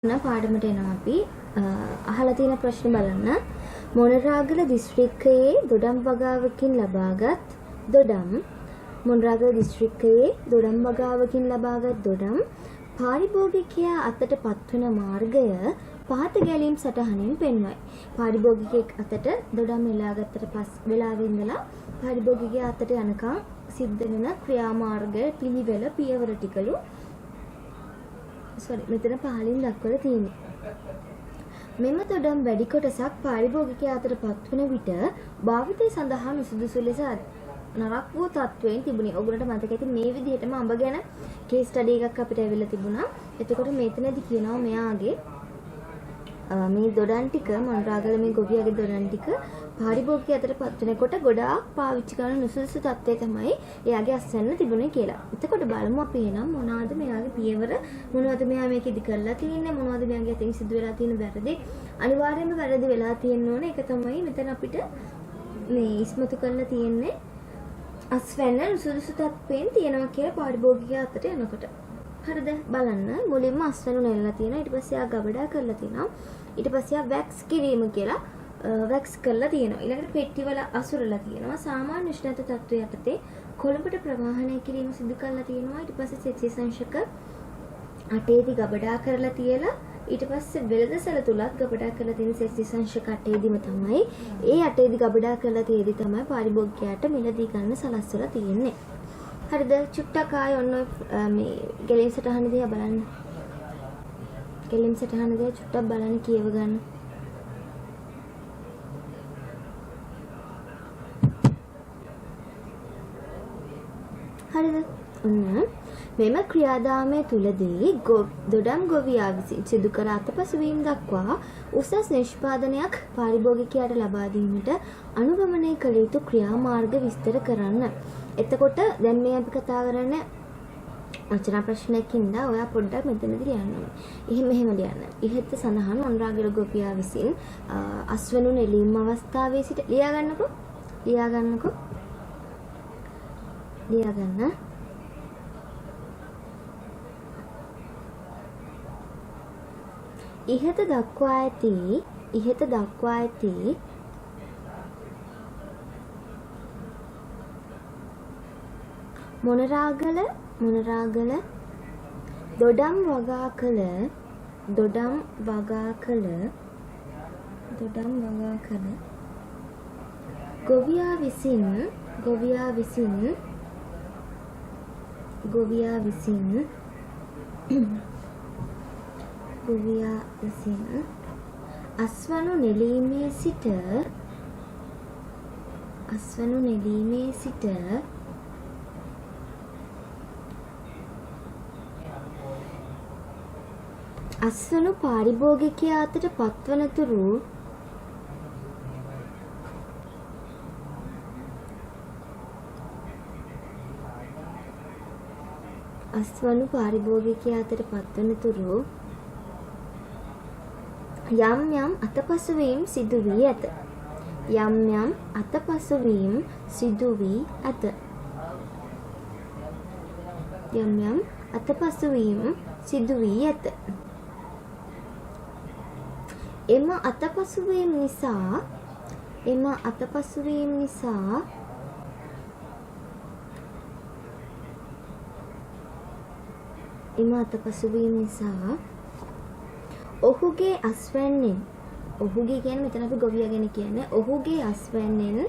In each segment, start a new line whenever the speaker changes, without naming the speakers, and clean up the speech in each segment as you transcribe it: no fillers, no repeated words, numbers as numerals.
පාඩමට එනවා අපි අහලා තියෙන ප්‍රශ්න බලන්න. මොනරාගල දිස්ත්‍රික්කයේ දොඩම් වගාවකින් ලබාගත් දොඩම් මොනරාගල දිස්ත්‍රික්කයේ දොඩම් වගාවකින් ලබාගත් දොඩම් පාරිභෝගිකයා අතට පත්වන මාර්ගය පහත ගැලීම් සටහනින් පෙන්වයි. පාරිභෝගිකයෙක් අතට දොඩම් එලාගත්තට පස් වෙලාවෙ ඉඳලා පාරිභෝගිකයා අතට යනකම් සිද්ධ වෙන ක්‍රියාමාර්ග පිළිවෙල පියවර ටිකලු මෙතන පහලින් දක්වලා තියෙන්නේ. මෙම දොඩම් වැඩි කොටසක් පාරිභෝගිකයා අතට පත්වන විට භාවිතය සඳහා නුසුදුසු ලෙස නරක් වූ තත්වයෙන් තිබුණේ. ඔයගොල්ලන්ට මතක ඇති මේ විදිහටම අඹ ගැන කේස් ස්ටඩි එකක් අපිට ඇවිල්ලා තිබුණා. එතකොට මෙතනදී කියනවා මෙයාගේ මේ දොඩම් ටික මොනරාගල මේ ගොවියාගේ දොඩම් ටික පාරිභෝගිකයා අතට පත්වනකොට ගොඩාක් පාවිච්චි කරන නුසුදුසු තත්ත්වය තමයි එයාගේ අස්වැන්න තිබුණේ කියලා. එතකොට බලමු අපි එහෙනම් මොනවාද මෙයාගේ පියවර, මොනවද මෙයා මේක ඉදි කරලා තියෙන්නේ, මොනවද මෙයාගේ අතින් සිදු වෙලා තියෙන වැරදි. අනිවාර්යයෙන්ම වැරදි වෙලා තියෙන්න ඕනේ. ඒක තමයි මෙතන අපිට මේ ඉස්මතු කරලා තියෙන්නේ. අස්වැන්න නුසුදුසු තත්ත්වයෙන් තියෙනවා කියලා පාරිභෝගිකයා අතට යනකොට. හරිද? බලන්න. මුලින්ම අස්වැන්න නෙල්ලලා තියෙනවා. ඊට පස්සේ ආ ගබඩා කරලා තියෙනවා. ඊට පස්සේ ආ වැක්ස් කිරීම කියලා වැක්ස් කරලා තියෙනවා. ඊළඟට පෙට්ටිවල අසුරලා තියෙනවා. සාමාන්‍ය උෂ්ණත තත්ත්වය යටතේ කොළඹට ප්‍රවාහනය කිරීම සිදු කරලා තියෙනවා. ඊට පස්සේ සෙල්සියස් අංශක 8ේදී ගබඩා කරලා තියලා ඊට පස්සේ වෙළඳසැල තුලත් ගබඩා කරලා තියෙන සෙල්සියස් අංශක 8ේදීම තමයි ඒ 8ේදී ගබඩා කරලා තියෙදි තමයි පාරිභෝගිකයාට මිලදී ගන්න සලස්වලා තියෙන්නේ. හරිද? චුට්ටක් ආයෙ ඔන්න මේ ගැලීම් සටහන දිහා බලන්න. ගැලීම් සටහන දිහා චුට්ටක් බලන්න කියව ගන්න. හරිද? ඔන්න මෙම ක්‍රියාදාමය තුලදී දොඩම් ගොවියා විසින් සිදු කර අතපසුවීම් දක්වා උසස් නිෂ්පාදනයක් පාරිභෝගිකයාට ලබා දීමට අනුගමනය කළ යුතු ක්‍රියාමාර්ග විස්තර කරන්න. එතකොට දැන් මේ අපි කතා කරන්නේ වචන ප්‍රශ්නයකින්ද ඔයා පොඩ්ඩක් මෙතනදී ලියන්න ඕනේ. එහෙම ලියන්න. ඉහත සඳහන් මොනරාගල ගොවියා විසින් අස්වැනු නෙලීම් අවස්ථාවේ සිට ලියා ගන්නකො. ඉහත දක්වා ඇති මොනරාගල දොඩම් වගා කළ ගොවියා විසින් අස්වනු නෙලීමේ සිට අස්වනු පාරිභෝගිකයා අතට පත්වනතුරු යම් යම් අතපසුවීම් සිදු වී ඇත. එම අතපසුවීම් නිසා ඔහුගේ අස්වැන්නෙන් කියන්නේ මෙතන අපි ගොවියා ගැන කියන්නේ ඔහුගේ අස්වැන්නෙන්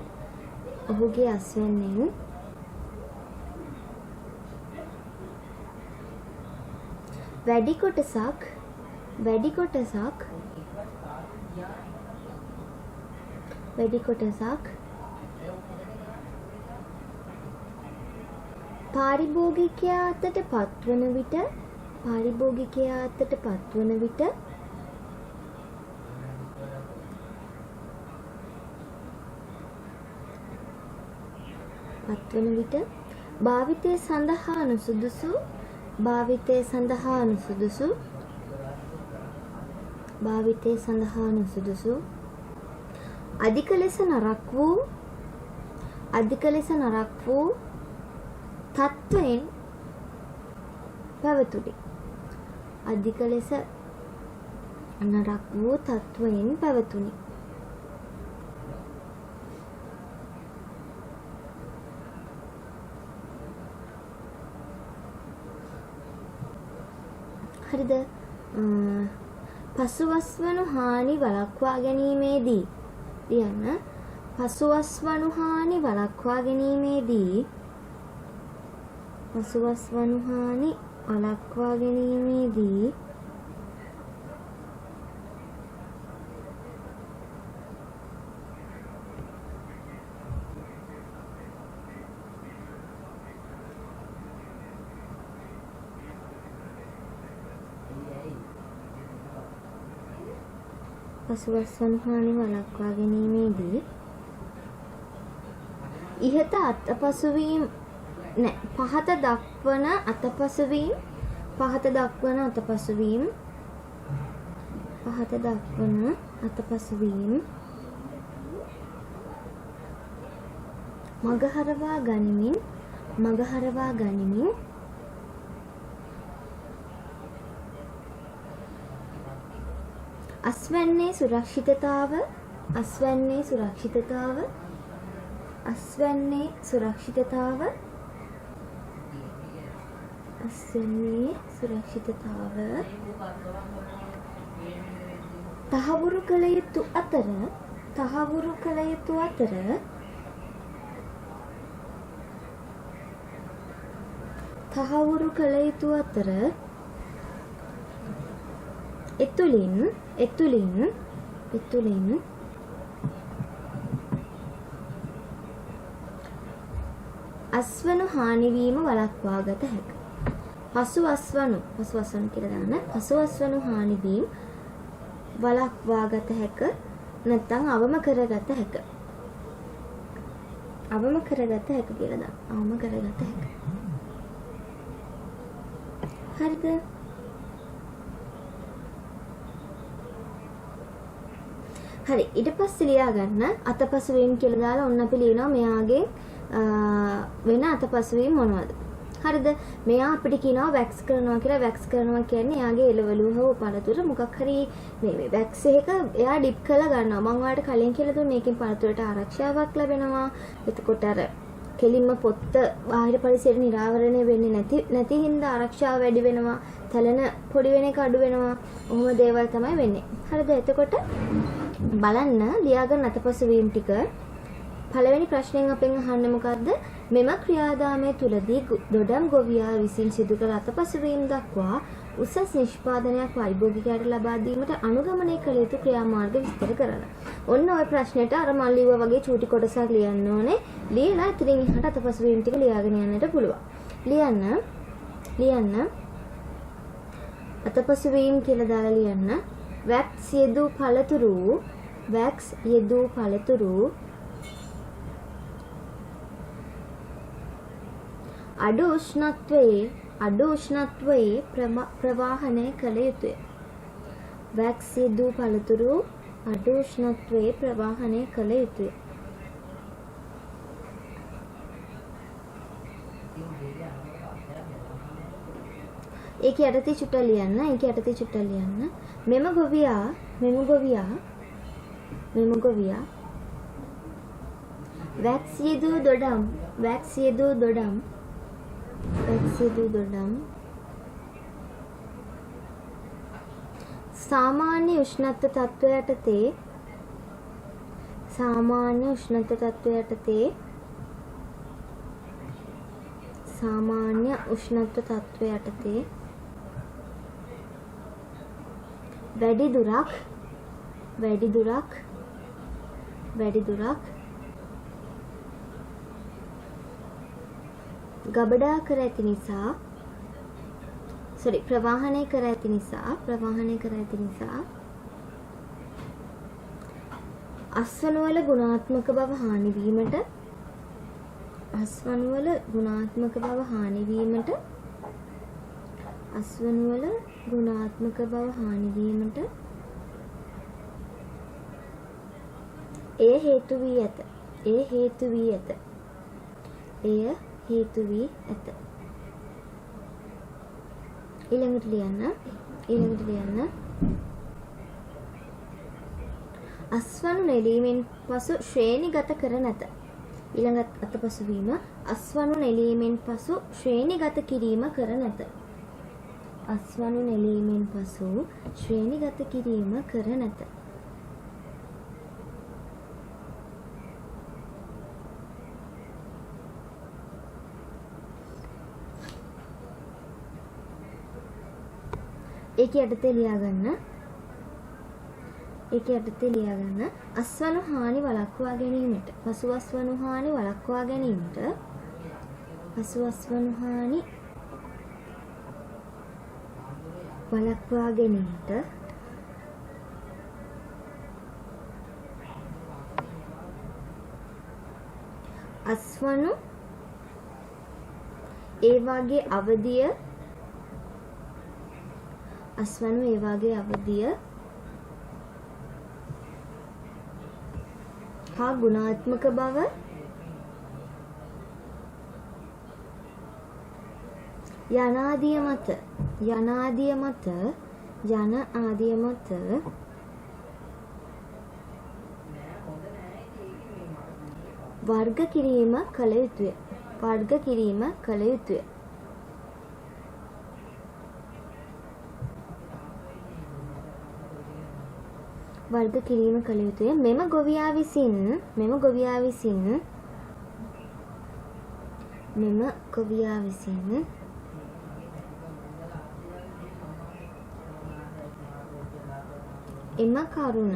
වැඩි කොටසක් පාරිභෝගිකයා අතට පත්වන විට භාවිතය සඳහා නුසුදුසු අධික ලෙස නරක් වූ තත්වයෙන් පැවතුනි. අධික ලෙස නරක් වූ තත්වයෙන් පැවතුණි. හරිද? පසුවස් වනු හානි වළක්වා ගැනීමේදී ලියන්න. පසුවස් වනු හානි වළක්වා ගැනීමේදී පසුවස් වනු හානි වළක්වා ගැනීමේදී පසුවස් වනු හානි වළක්වා ගැනීමේදී ඉහත අතපසුවීම් පහත දක්වන අතපසුවීම් මගහරවා ගනිමින් අස්වැන්නේ සුරක්ෂිතතාව තහවුරු කළ යුතු අතර එතුලින් අස්වනු හානිවීම වළක්වාගත හැක. පසුවස්වනු කියලා දාන්න. පසුවස්වනු හානිවීම වළක්වාගත හැක නැත්නම් අවම කරගත හැක. අවම කරගත හැක කියලා දාන්න. අවම කරගත හැක. හරිද? හරි, ඊට පස්සේ ලියා ගන්න අතපසුවීම් කියලා දාලා ඔන්න අපි ලියනවා මෙයාගේ වෙන අතපසුවීම් මොනවද? හරිද? මෙයා අපිට කියනවා වැක්ස් කරනවා කියලා. වැක්ස් කරනවා කියන්නේ එයාගේ එළවලු හෝ පළතුර මොකක් හරි මේ වැක්ස් එක එයා ඩිප් කරලා ගන්නවා. මම ඔයාලට කලින් කියලා දුන්නේ මේකෙන් පළතුරට ආරක්ෂාවක් ලැබෙනවා. එතකොට අර කෙලින්ම පොත්ත බාහිර පරිසරයට නිරාවරණය වෙන්නේ නැති හින්දා ආරක්ෂාව වැඩි වෙනවා. තලන පොඩි වෙන එක අඩු වෙනවා. ඔහොම දේවල් තමයි වෙන්නේ. හරිද? එතකොට බලන්න ලියාගන්න අතපසුවීම් ටික. පළවෙනි ප්‍රශ්නයෙන් අපෙන් අහන්නේ මොකද්ද? මෙම ක්‍රියාදාමය තුලදී දොඩම් ගොවියා විසින් සිදු කළ අතපසුවීම් දක්වා උසස් නිෂ්පාදනයක් පරිභෝගිකයාට ලබා දීමට අනුගමනය කළ යුතු ක්‍රියාමාර්ග විස්තර කරන්න. ඔන්න ওই ප්‍රශ්නෙට අර මම ලියුවා වගේ චූටි කොටසක් ලියන්න ඕනේ. ලියලා ඉතින් එහාට අතපසුවීම් ටික ලියාගෙන යන්නට පුළුවන්. ලියන්න අතපසුවීම් කියලා දාලා ලියන්න. වැක්ස් යෙදූ පළතුරු අඩු උෂ්ණත්වයේ ප්‍රවාහනය කළ යුතුය. වැක්ස් යෙදූ පළතුරු අඩු උෂ්ණත්වයේ ප්‍රවාහනය කළ යුතුය. ඒක යටතේ චුට්ටක් ලියන්න. මෙම ගොවියා වැක්ස් යෙදූ දොඩම් සාමාන්‍ය උෂ්ණත්ව තත්ත්වය යටතේ වැඩි දුරක් ගබඩා කර ඇති නිසා ප්‍රවාහනය කර ඇති නිසා අස්වනුවල ගුණාත්මක බව හානි වීමට එය හේතු වී ඇත. ඊළඟට ලියන්න අස්වනු නෙලීමෙන් පසු ශ්‍රේණිගත කර නැත. ඊළඟ අතපසුවීම අස්වනු නෙලීමෙන් පසු ශ්‍රේණිගත කිරීම කර නැත. අස්වනු නෙලීමෙන් පසු ශ්‍රේණිගත කිරීම කර නැත. ඒකේ යටතේ ලියාගන්න. අස්වනු හානි වළක්වා ගැනීමට පසු අස්වනු හානි වළක්වා ගැනීමට අස්වනු ඒ වාගේ අවධිය හා ගුණාත්මක බව යන ආදිය මත වර්ග කිරීම කළ යුතුය. මෙම ගොවියා විසින් එම කරුණ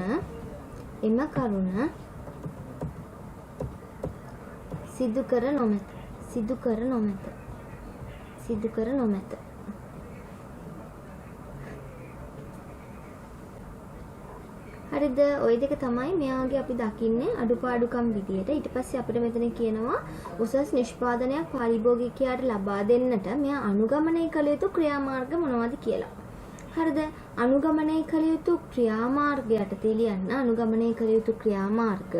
සිදු කර නොමැත. හරිද? ওই දෙක තමයි මෙයාගේ අපි දකින්නේ අඩුපාඩුකම් විදියට. ඊට පස්සේ අපිට මෙතන කියනවා උසස් නිෂ්පාදනයක් පාරිභෝගිකයාට ලබා දෙන්නට මෙයා අනුගමනය කළ යුතු ක්‍රියාමාර්ග මොනවද කියලා. හරිද? අනුගමනය කළ යුතු ක්‍රියාමාර්ගයට තේලියන්න අනුගමනය කළ යුතු ක්‍රියාමාර්ග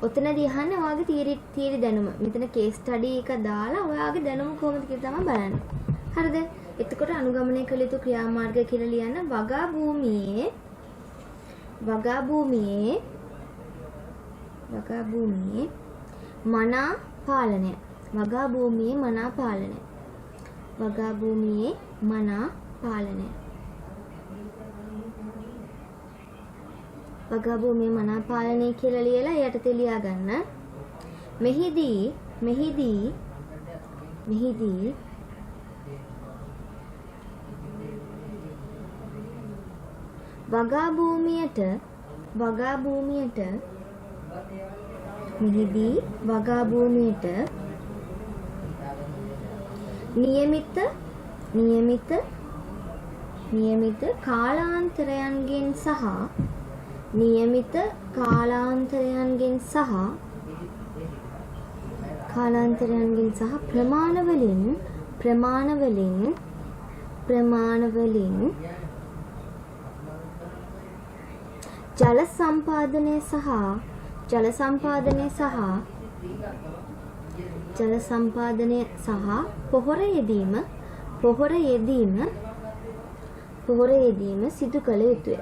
ඔතනදී අහන්නේ ඔයාගේ තීරි දැනුම. මෙතන කේස් ස්ටඩි එක දාලා ඔයාගේ දැනුම කොහොමද කියලා තමයි බලන්නේ. හරිද? එතකොට අනුගමනය කළ යුතු ක්‍රියාමාර්ග කියලා ලියන්න වගා භූමියේ මනා පාලනය. වගා භූමියේ මනා පාලනය කියලා ලියලා යටතේ ලියා ගන්න. මෙහිදී වගා භූමියට නියමිත කාලාන්තරයන්ගෙන් සහ ප්‍රමාණවලින් ජල සම්පාදනය සහ පොහොර යෙදීම සිදු කළ යුතුය.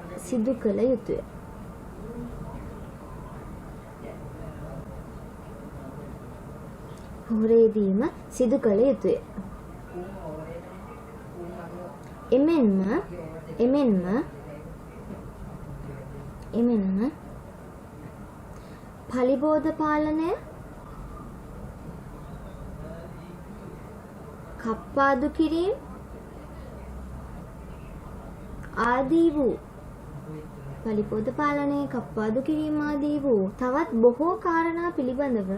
එමෙන්ම පලිබෝධ පාලනය, කප්පාදු කිරීම ආදී වූ තවත් බොහෝ කාරණා පිළිබඳව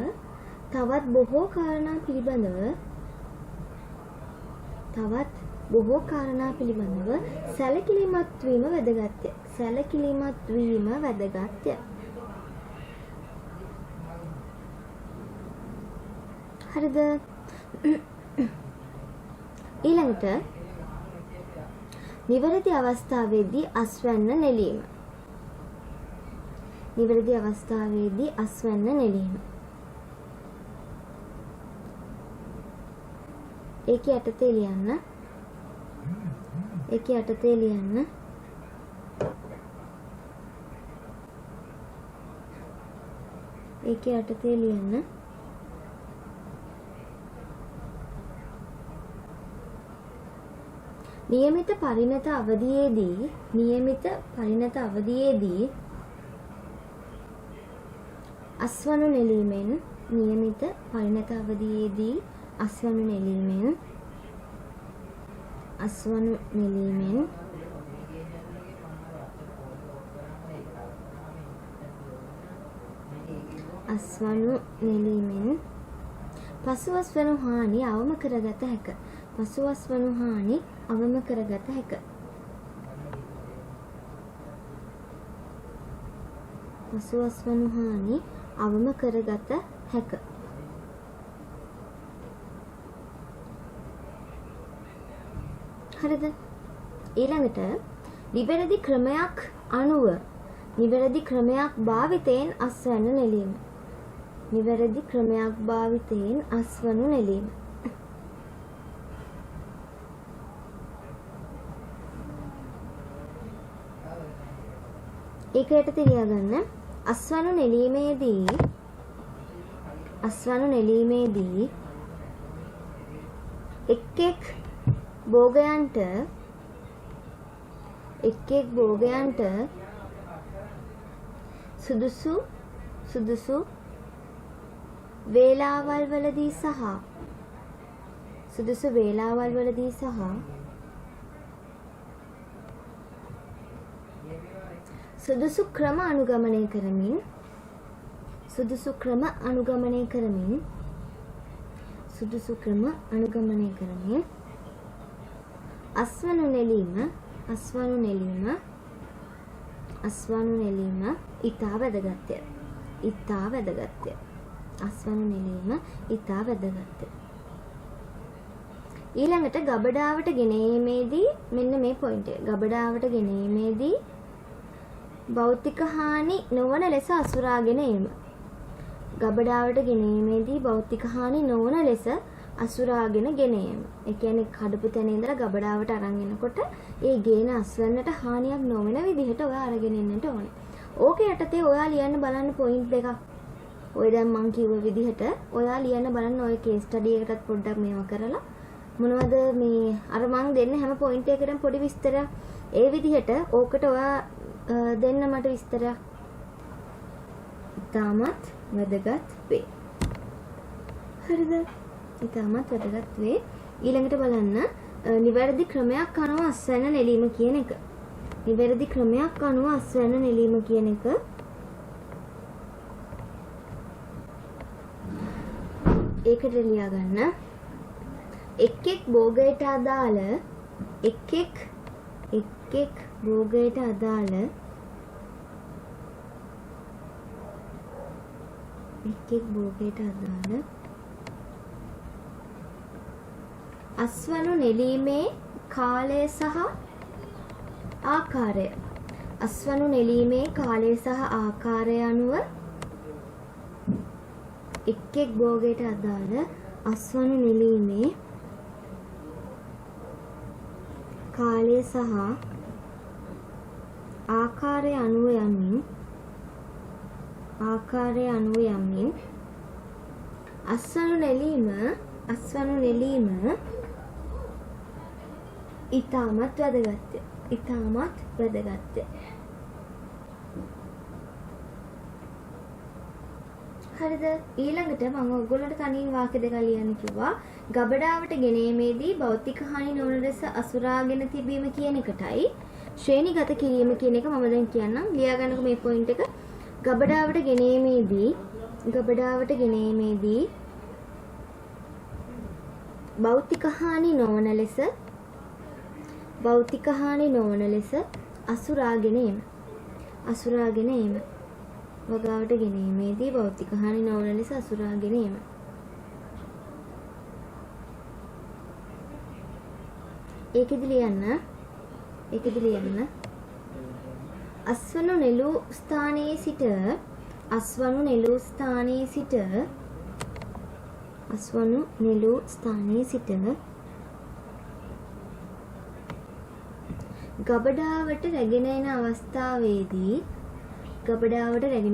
සැලකිලිමත් වීම වැදගත්ය. හරිද? ඊළඟට නිවැරදි අවස්ථාවේදී අස්වැන්න නෙලීම. ඒකේ යටතේ ලියන්න ඒකේ යටතේ ලියන්න. නියමිත පරිණත අවධියේදී අස්වනු නෙලීමෙන් පසුවස්වනු හානි අවම කරගත හැක. හරිද? ඊළඟට නිවැරදි ක්‍රමයක් භාවිතයෙන් අස්වැන්න නෙලීම. ඒක යටතේ ලියාගන්න. අස්වනු නෙලීමේදී එක් එක් භෝගයන්ට සුදුසු වේලාවල් වලදී සහ සුදුසු ක්‍රම අනුගමනය කරමින් අස්වනු නෙලීම ඉතා වැදගත්ය. ඊළඟට ගබඩාවට ගෙනීමේදී මෙන්න මේ පොයින්ට් එක. ගබඩාවට ගෙනීමේදී භෞතික හානි නොවන ලෙස අසුරාගෙන ඒම. ඒ කියන්නේ කඩපු තැන ඉඳලා ගබඩාවට අරන් එනකොට ඒ ගේන අස්වැන්නට හානියක් නොවන විදිහට ඔයා අරගෙන එන්නට ඕනේ. ඕකේ යටතේ ඔයා ලියන්න බලන්න පොයින්ට් දෙකක්. ඔය දැන් මං කිව්ව විදිහට ඔයා ලියන්න බලන්න ඔය කේස් ස්ටඩි එකටත් පොඩ්ඩක් මේවා කරලා මොනවද මේ අර මං දෙන්න හැම පොයින්ට් එකකටම පොඩි විස්තරයක්. ඒ විදිහට ඕකට ඔයා දෙන්න මට විස්තරයක්. ඉතාමත් වැදගත් වේ. හරිද? ඉතාමත් වැදගත් වේ. ඊළඟට බලන්න නිවැරදි ක්‍රමයක් අනුව අස්වැන්න නෙලීම කියන එක. ඒකට ලියා ගන්න. එක් එක් භෝගයට අදාළ අස්වනු නෙලීමේ කාලය සහ ආකාරය. අනුව එක් එක් භෝගයට අදාළ අස්වනු නෙලීමේ කාලය සහ ආකාරය අනුව යමින් අස්වනු නෙලීම ඉතාමත් වැදගත්ය. හරිද? ඊළඟට මම ඔයගොල්ලන්ට තනියෙන් වාක්‍ය දෙකක් ලියන්න කිව්වා. ගබඩාවට ගෙනීමේදී භෞතික හානි නොවන ලෙස අසුරාගෙන තිබීම කියන එකටයි ශ්‍රේණිගත කිරීම කියන එක මම දැන් කියන්නම්. ලියා ගන්නකො මේ පොයින්ට් එක. ගබඩාවට ගෙනීමේදී භෞතික හානි නොවන ලෙස අසුරාගෙන ඒම. වගාවට ගෙනීමේදී භෞතික හානි නොවන ලෙස අසුරාගෙන ඒම. ඒකෙදි ලියන්න අස්වනු නෙළූ ස්ථානයේ සිට ගබඩාවට රැගෙන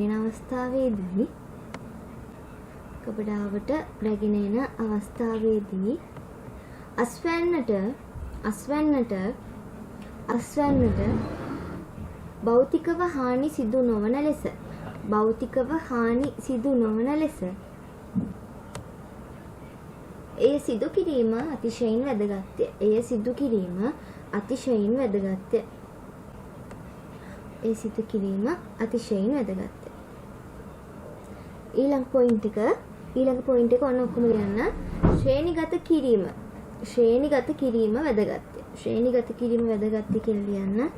එන අවස්ථාවේදී කපඩාවට රැගෙන එන අවස්ථාවේදී අස්වැන්නට භෞතිකව හානි සිදු නොවන ලෙස එය සිදු කිරීම අතිශයින් වැදගත්ය. ඊළඟ පොයින්ට් එක ඔන්න ඔක්කොම ලියන්න. ශ්‍රේණිගත කිරීම වැදගත්ය. කියලා ලියන්න.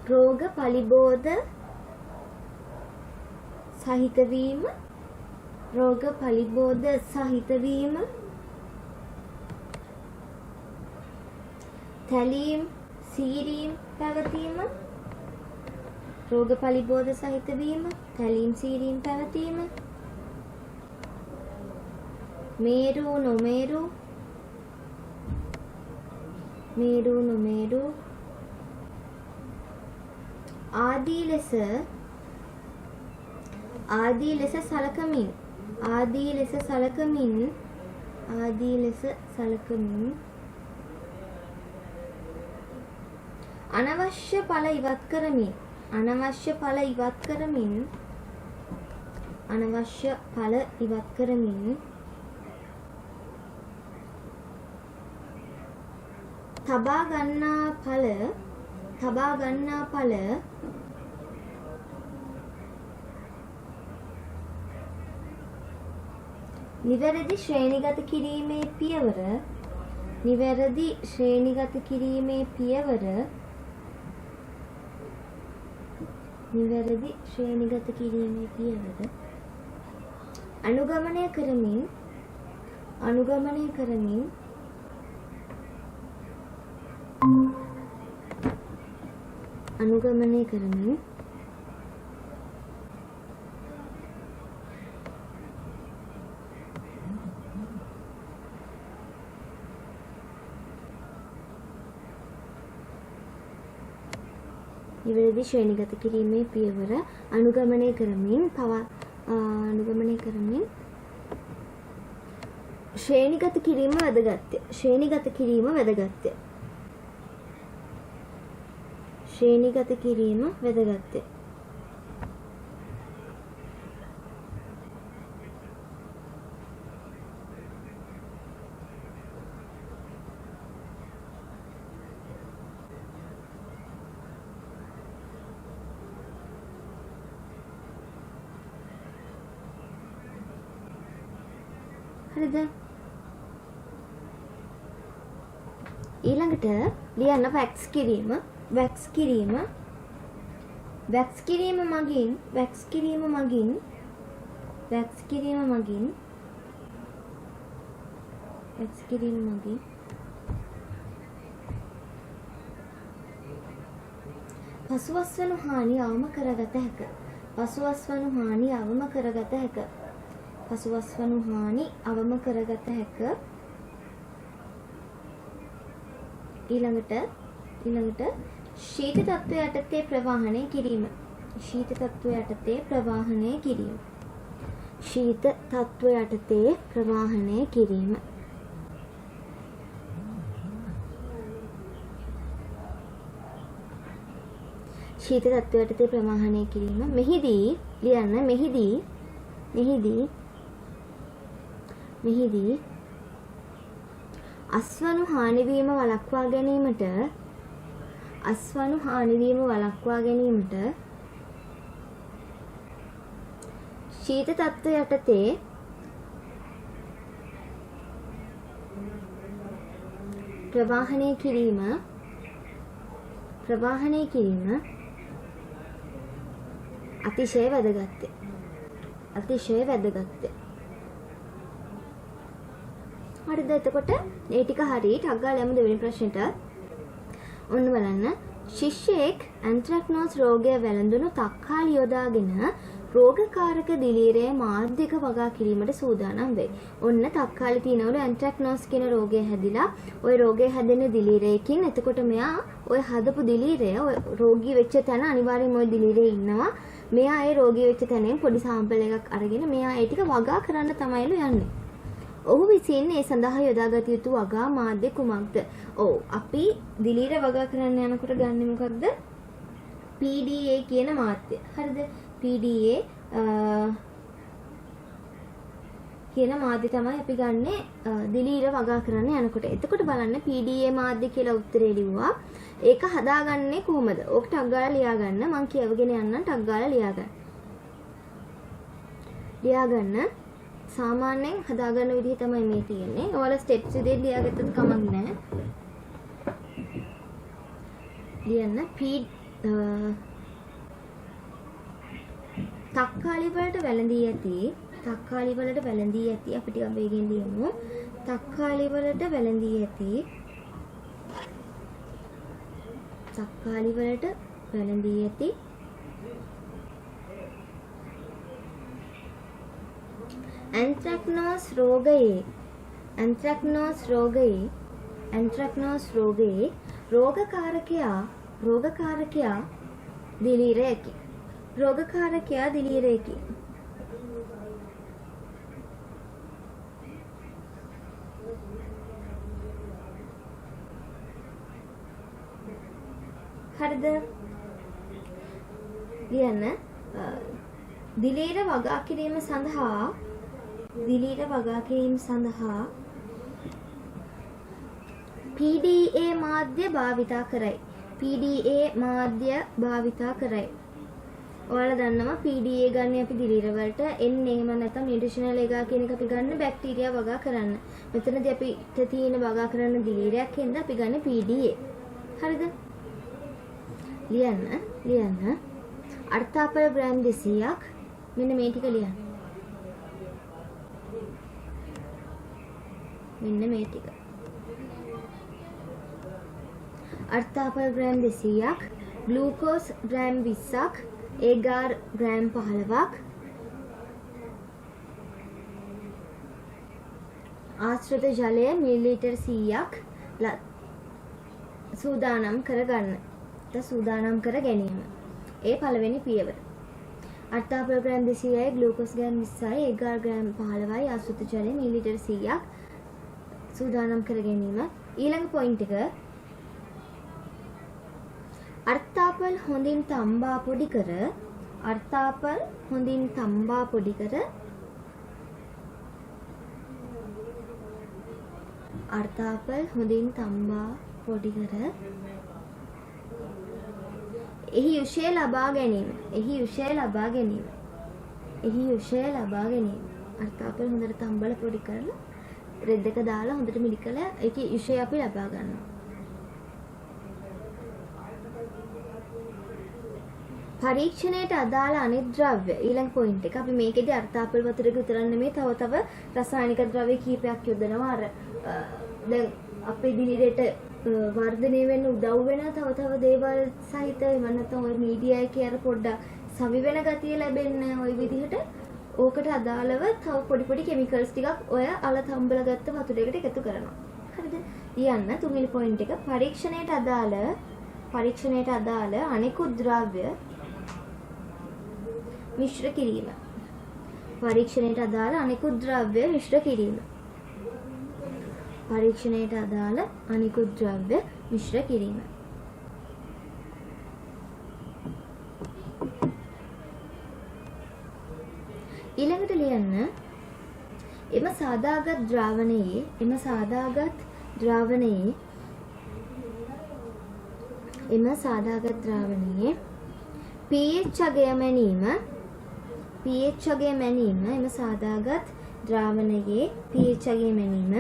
රෝග පලිබෝධ සහිත වීම තැලීම් සීරීම් පැවතීම මේරු නොමේරු ආදී ලෙස සලකමින් අනවශ්‍ය ඵල ඉවත් කරමින් තබා ගන්නා ඵල නිවැරදි ශ්‍රේණිගත කිරීමේ පියවර අනුගමනය කරමින් නිවැරදි ශ්‍රේණිගත කිරීමේ පියවර අනුගමනය කරමින් ශ්‍රේණිගත කිරීම වැදගත්ය. හරිද? ඊළඟට ලියන්න වැක්ස් කිරීම මගින් පසුවස්වනු හානි අවම කරගත හැක. ඊළඟට ශීත තත්ත්වය යටතේ ප්‍රවාහනය කිරීම. මෙහිදී ලියන්න මෙහිදී අස්වනු හානිවීම වළක්වා ගැනීමට ශීත තත්ත්වය යටතේ ප්‍රවාහනය කිරීම අතිශය වැදගත්ය. හරිද? එතකොට මේ ටික හරි ටක් ගාලා යමු දෙවෙනි ප්‍රශ්නෙට. ඔන්න බලන්න. ශිෂ්‍යයෙක් ඇන්ත්‍රැක්නෝස් රෝගය වැළඳුණු තක්කාලි යොදාගෙන රෝගකාරක දිලීරයේ මාධ්‍යක වගා කිරීමට සූදානම් වෙයි. ඔන්න තක්කාලි තිනවලු ඇන්ට්‍රැක්නෝස් කියන රෝගය හැදිලා ওই රෝගය හැදෙන දිලීරයකින් එතකොට මෙයා ওই හදපු දිලීරය ඔය රෝගී වෙච්ච තැන අනිවාර්යයෙන්ම ওই දිලීරේ ඉන්නවා. මෙයා ඒ රෝගී වෙච්ච තැනෙන් පොඩි සාම්පල් එකක් අරගෙන මෙයා ඒ ටික වගා කරන්න තමයිලු යන්නේ. ඔහු විසින් ඒ සඳහා යොදාගත යුතු වගා මාධ්‍ය කුමක්ද? ඔව් අපි දිලීර වගා කරන්න යනකොට ගන්නෙ මොකක්ද? PDA කියන මාධ්‍ය. හරිද? PDA කියන මාධ්‍ය තමයි අපි ගන්නෙ දිලීර වගා කරන්න යනකොට. එතකොට බලන්න PDA මාධ්‍ය කියලා උත්තරේ ලිව්වා. ඒක හදාගන්නේ කොහොමද? ඕක ටක් ගාලා ලියා ගන්න. මම කියවගෙන යන්නම් ටක් ගාලා ලියා ගන්න. ලියා ගන්න. සාමාන්‍යයෙන් හදාගන්න විදිහ තමයි මේ තියෙන්නේ. ඔයාලා ස්ටෙප්ස් විදිහට ලියාගත්තත් කමක් නැහැ. ලියන්න තක්කාලි වලට වැළඳී ඇති අපි ටිකක් වේගෙන් ලියමු. තක්කාලි වලට වැළඳී ඇති ඇන්ත්‍රැක්නෝස් රෝගයේ රෝගකාරකයා දිලීරයකි. හරිද? ලියන්න. දිලීර වගා කිරීම සඳහා PDA මාධ්‍ය භාවිතා කරයි. ඔයාලා දන්නවා PDA ගන්න අපි දිලීර වලට එන්නේ එහෙම නැත්නම් නියුට්‍රිෂනල් එක කියන එක අපි ගන්න බැක්ටීරියා වගා කරන්න. මෙතනදී අපිට තියෙන වගා කරන්න දිලීරයක් හින්දා අපි ගන්න PDA. හරිද? ලියන්න. අර්ථාපල ග්‍රෑම් 200ක් මෙන්න මේ ටික ලියන්න. මෙන්න මේ ටික. අර්ථාපල ග්‍රෑම් 200ක්, ග්ලූකෝස් ග්‍රෑම් 20ක්, ඒගාර් ග්‍රෑම් 15ක්, ආශ්‍රිත ජලය මිලිලීටර් 100ක් සූදානම් කර ගැනීම. ඒ පළවෙනි පියවර. අර්ථාපල ග්‍රෑම් 200යි, ග්ලූකෝස් ග්‍රෑම් 20යි, ඒගාර් ග්‍රෑම් 15යි, ආශ්‍රිත ජලය මිලිලීටර් 100ක් සූදානම් කර ගැනීම. ඊළඟ පොයින්ට් එක අර්ථාපල් හොඳින් තම්බා පොඩි කර එහි යුෂය ලබා ගැනීම. අර්ථාපල් හොඳට තම්බල පොඩි කරලා රෙද්දක දාලා හොඳට මිලි කළා ඒකේ යුෂය අපි ලබා ගන්නවා. පරීක්ෂණයට අදාළ අනිත් ද්‍රව්‍ය ඊළඟ පොයින්ට් එක. අපි මේකෙදි අර්ථාපල් වතුරක විතරක් නෙමෙයි තව රසායනික ද්‍රව්‍ය කීපයක් යොදනවා. අර දැන් අපේ දිලිරේට වර්ධනය වෙන්න උදව් වෙන තව දේවල් සහිත එහෙම නැත්නම් ඔය මීඩියා එකේ අර පොඩ්ඩක් සවි වෙන ගතිය ලැබෙන්න ওই විදිහට ඕකට අදාළව තව පොඩි කිමිකල්ස් ටිකක් ඔය අල තම්බල ගත්ත වතුරයකට එකතු කරනවා. හරිද? ලියන්න තුන්වෙනි පොයින්ට් එක පරීක්ෂණයට අදාළ අනෙකුත් ද්‍රව්‍ය මිශ්‍ර කිරීම. ඊළඟට ලියන්න එම සාදාගත් ද්‍රාවණයේ pH අගය මැනීම එම සාදාගත් ද්‍රාවණයේ pH අගය මැනීම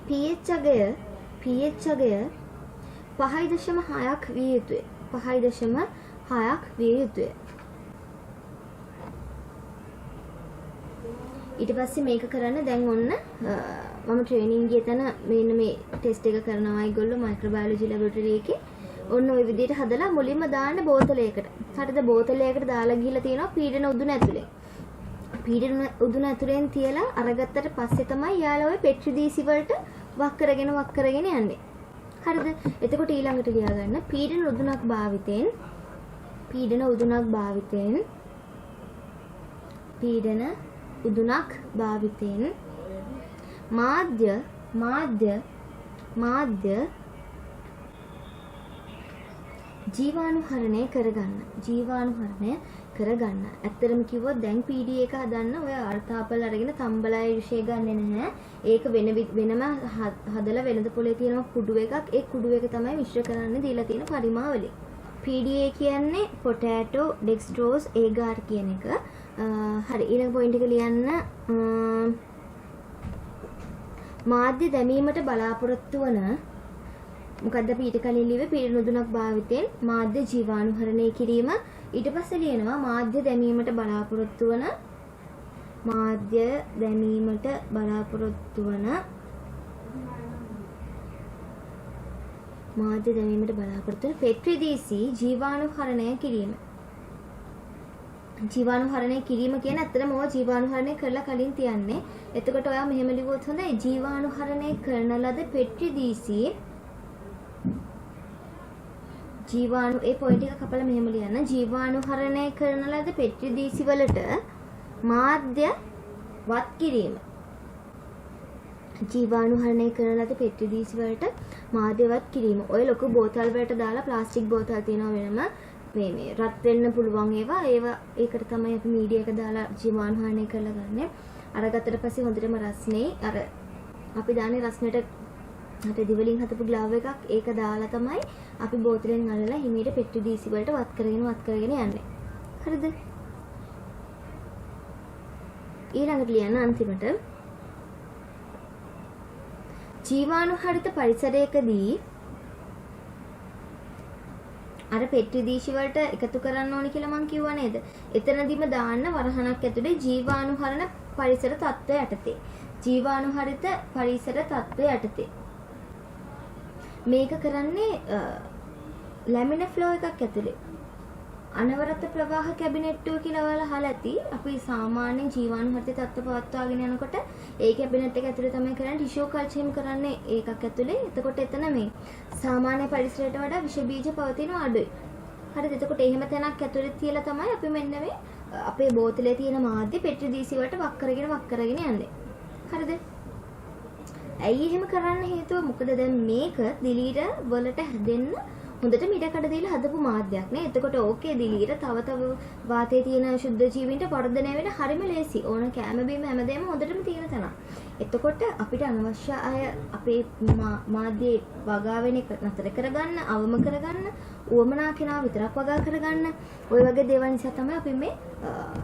pH අගය 5.6ක් විය යුතුය. ඊට පස්සේ මේක කරන්න දැන් ඔන්න මම ට්‍රේනින් ගිය තැන මෙන්න මේ ටෙස්ට් එක කරනවා ඒගොල්ලෝ මයික්‍රෝබයොලොජි ලැබොරටරි එකේ. ඔන්න ওই විදිහට හදලා මුලින්ම දාන්න බෝතලයකට. හරිද? බෝතලයකට දාලා ගිහලා තියෙනවා පීඩන උදුන ඇතුලේ. පීඩන උදුන ඇතුලෙන් තියලා අරගත්තට පස්සේ තමයි යාළුවා ඔය පෙට්‍රි දීසි වලට වක් කරගෙන යන්නේ. හරිද? එතකොට ඊළඟට ලියා ගන්න පීඩන උදුනක් භාවිතයෙන් මාධ්‍ය ජීවාණුහරණය කරගන්න. ඇත්තටම කිව්වොත් දැන් PD එක හදන්න ඔය අර්ථාපල් අරගෙන තම්බලයි විශේෂ ගන්නෙ නැහැ. ඒක වෙනම හදලා වෙනද පොලේ තියෙන කුඩු එකක්. ඒ කුඩු එක තමයි මිශ්‍ර කරන්න දීලා තියෙන පරිමාවලින්. PDA කියන්නේ potato dextrose agar කියන එක. හරි ඊළඟ පොයින්ට් එක ලියන්න. මාධ්‍ය දැමීමට බලාපොරොත්තු වන මොකද්ද අපි ඊට කලින් ලිව්වේ පීඩන උදුනක් භාවිතයෙන් මාධ්‍ය ජීවාණුහරණය කිරීම. ඊට පස්සේ ලියනවා මාධ්‍ය දැමීමට බලාපොරොත්තු වන පෙට්‍රිදීසි ජීවාණුහරණය කිරීම. ජීවාණුහරණය කිරීම කියන ඇත්තටම ඔය ජීවාණුහරණය කරලා කලින් තියන්නේ. එතකොට ඔයා මෙහෙම ලිව්වොත් හොඳයි. ජීවාණුහරණය කරන ලද පෙට්‍රිදීසි ඒ පොයින්ට් එක කපලා මෙහෙම ලියන්න. ජීවාණුහරණය කරන ලද පෙට්‍රිදීසි වලට මාධ්‍ය වත් කිරීම. ජීවාණුහරණය කරන ලද පෙට්‍රිදීසි වලට මාධ්‍ය වත් කිරීම. ඔය ලොකු බෝතල් වලට දාලා ප්ලාස්ටික් බෝතල් තියෙනවා වෙනම මේ රත් වෙන්න පුළුවන් ඒවා ඒකට තමයි අපි මීඩියා එක දාලා ජීවාණුහරණය කරලා ගන්න. අරගත්තට පස්සේ හොඳටම රස්නේ අර අපි දාන්නේ රස්නෙට රෙදි වලින් හදපු ග්ලාව් එකක් ඒක දාලා තමයි අපි බෝතලෙන් අල්ලලා හිමීට පෙට්‍රිදීසි වලට වත් කරගෙන යන්නේ. හරිද? ඊළඟට ලියන්න අන්තිමට ජීවාණුහරිත පරිසරයකදී අර පෙට්‍රිදීසි වලට එකතු කරන්න ඕනි කියලා මං කිව්වා නේද? එතනදිම දාන්න වරහණක් ඇතුලේ ජීවාණුහරණ පරිසර තත්ත්වය යටතේ. ජීවාණුහරිත පරිසර තත්ත්වය යටතේ. මේක කරන්නේ ලැමින ෆ්ලෝ එකක් ඇතුලේ. අනවරත ප්‍රවාහ කැබිනට්ටුව කියලා ඔයාලා අහලා ඇති. අපි සාමාන්‍යයෙන් ජීවාණුහරිත තත්ත්ව පවත්වාගෙන යනකොට ඒ කැබිනට් එක ඇතුලේ තමයි කරන්නේ ටිෂු කල්චර් කරන්නේ ඒකක් ඇතුලේ. එතකොට එතන මේ සාමාන්‍ය පරිසරයට වඩා විෂ බීජ පවතින අඩුයි. හරිද? එතකොට එහෙම තැනක් ඇතුලේ තියලා තමයි අපි මෙන්න මේ අපේ බෝතලේ තියෙන මාධ්‍ය පෙට්‍රිදීසි වලට වක් කරගෙන යන්නේ. හරිද? ඇයි එහෙම කරන්න හේතුව මොකද දැන් මේක දිලීර වලට හැදෙන්න හොඳට මිඩකඩ දීලා හදපු මාධ්‍යයක් නේ. එතකොට ඕකේ දිලීර තව වාතයේ තියෙන ශුද්ධ ජීවීන්ට වර්ධනය වෙන හරිම ලේසි. ඕන කැම බීම හැමදේම හොඳටම තියෙන තැන. එතකොට අපිට අනවශ්‍ය අය අපේ මාධ්‍යයේ වගා වෙන එක නතර කරගන්න, අවම කරගන්න, උවමනා කෙනා විතරක් වගා කරගන්න. ওই වගේ දේවල් නිසා තමයි අපි මේ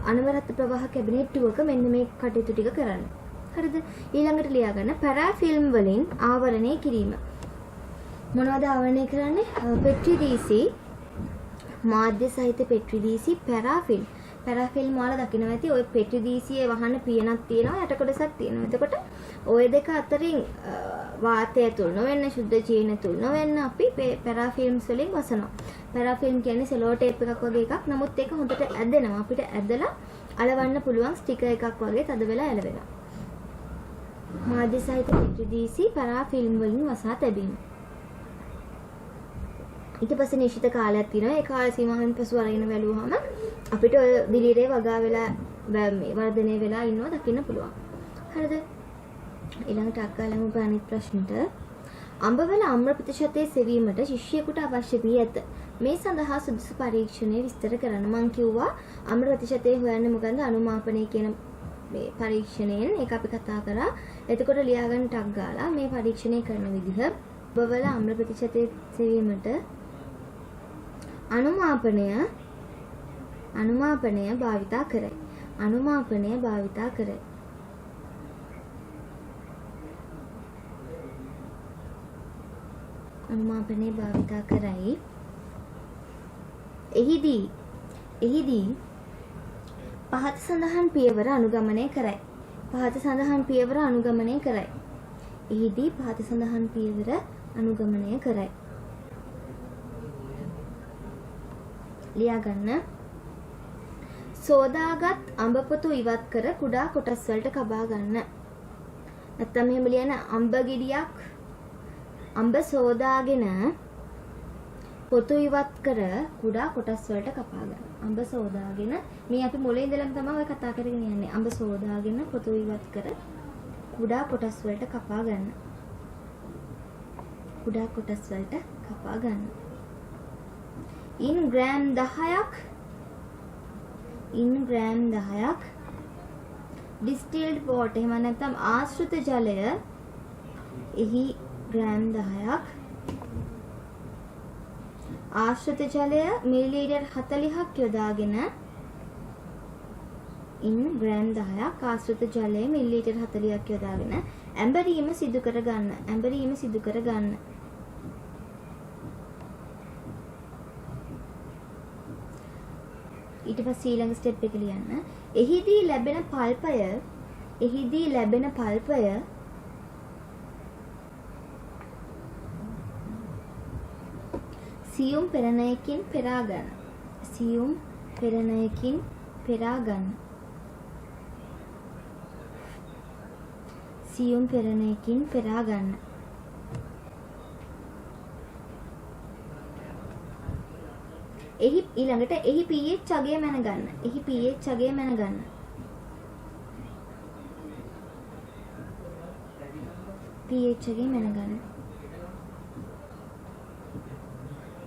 අනවරත් ප්‍රවාහ කැබිනට්ටුවක මෙන්න මේ කටයුතු ටික කරන්නේ. හරිද? ඊළඟට ලියා ගන්න පැරාෆිල්ම් වලින් ආවරණය කිරීම. මොනවද ආවරණය කරන්නේ? පෙට්‍රිදීසි මාධ්‍ය සහිත පෙට්‍රිදීසි පැරාෆිල්ම් වල දකින්න ඇති. ඔය පෙට්‍රිදීසියේ වහන පියනක් තියෙනවා යට කොටසක් තියෙනවා. එතකොට ওই දෙක අතරින් වාතය තුල නොවෙන්න ශුද්ධ ජීවන තුල නොවෙන්න අපි පැරාෆිල්ම්ස් වලින් වසනවා. පැරාෆිල්ම් කියන්නේ සෙලෝ ටේප් එකක් වගේ එකක්. නමුත් ඒක හොඳට ඇදෙනවා. අපිට ඇදලා අලවන්න පුළුවන් ස්ටිකර් එකක් වගේ තද වෙලා ඇලවෙනවා. මාධ්‍ය සහිත පෙට්‍රිදීසි පැරාෆිල්ම් වලින් වසා තැබීම. ඊට පස්සේ නිශ්චිත කාලයක් තියෙනවා. ඒ කාල සීමාවෙන් පසු අරගෙන බැලුවාම අපිට ඔය දිලීරේ වගා වෙලා මේ වර්ධනය වෙලා ඉන්නව දකින්න පුළුවන්. හරිද? ඊළඟට අක්කාලම අනිත් ප්‍රශ්නෙට අඹවල අම්ල ප්‍රතිශතයේ සෙවීමට ශිෂ්‍යයෙකුට අවශ්‍ය වී ඇත. මේ සඳහා සුදුසු පරීක්ෂණය විස්තර කරන්න. මම කිව්වා අම්ල ප්‍රතිශතය හොයන්නේ මොකන්ද? අනුමාපනය කියන මේ පරීක්ෂණයෙන් ඒක අපි කතා කරා. එතකොට ලියා ගන්න ටක් ගාලා මේ පරීක්ෂණය කරන විදිහ අඹවල අම්ල ප්‍රතිශතයේ සෙවීමට අනුමාපනය භාවිතා කරයි. අනුමාපනය භාවිතා කරයි. අනුමාපනය භාවිතා කරයි. එහිදී පහත සඳහන් පියවර අනුගමනය කරයි. එහිදී පහත සඳහන් පියවර අනුගමනය කරයි. ලියා ගන්න. සෝදාගත් අඹ පොතු ඉවත් කර කුඩා කොටස් වලට කපා ගන්න. නැත්නම් මෙහෙම ලියන අඹ ගෙඩියක් අඹ සෝදාගෙන පොතු ඉවත් කර කුඩා කොටස් වලට කපා ගන්න. අඹ සෝදාගෙන මේ අපි මුලින් ඉඳලම තමයි ඔය කතා කරගෙන යන්නේ. අඹ සෝදාගෙන පොතු ඉවත් කර කුඩා කොටස් වලට කපා ගන්න. කුඩා කොටස් වලට කපා ගන්න. ඉන් ග්‍රෑම් 10ක් distilled water එහෙම නැත්නම් ආශ්‍රිත ජලය එහි ග්‍රෑම් 10ක් ආශ්‍රිත ජලය මිලිලීටර් 40ක් යොදාගෙන ඉන් ග්‍රෑම් 10ක් ආශ්‍රිත ජලය මිලිලීටර් 40ක් යොදාගෙන ඇඹරීම සිදු කර ගන්න. ඊට පස්සේ ඊළඟ ස්ටෙප් එක ලියන්න. එහිදී ලැබෙන පල්පය සියුම් පෙරණයකින් පෙරා ගන්න. එහි ඊළඟට එහි pH අගය මැන ගන්න.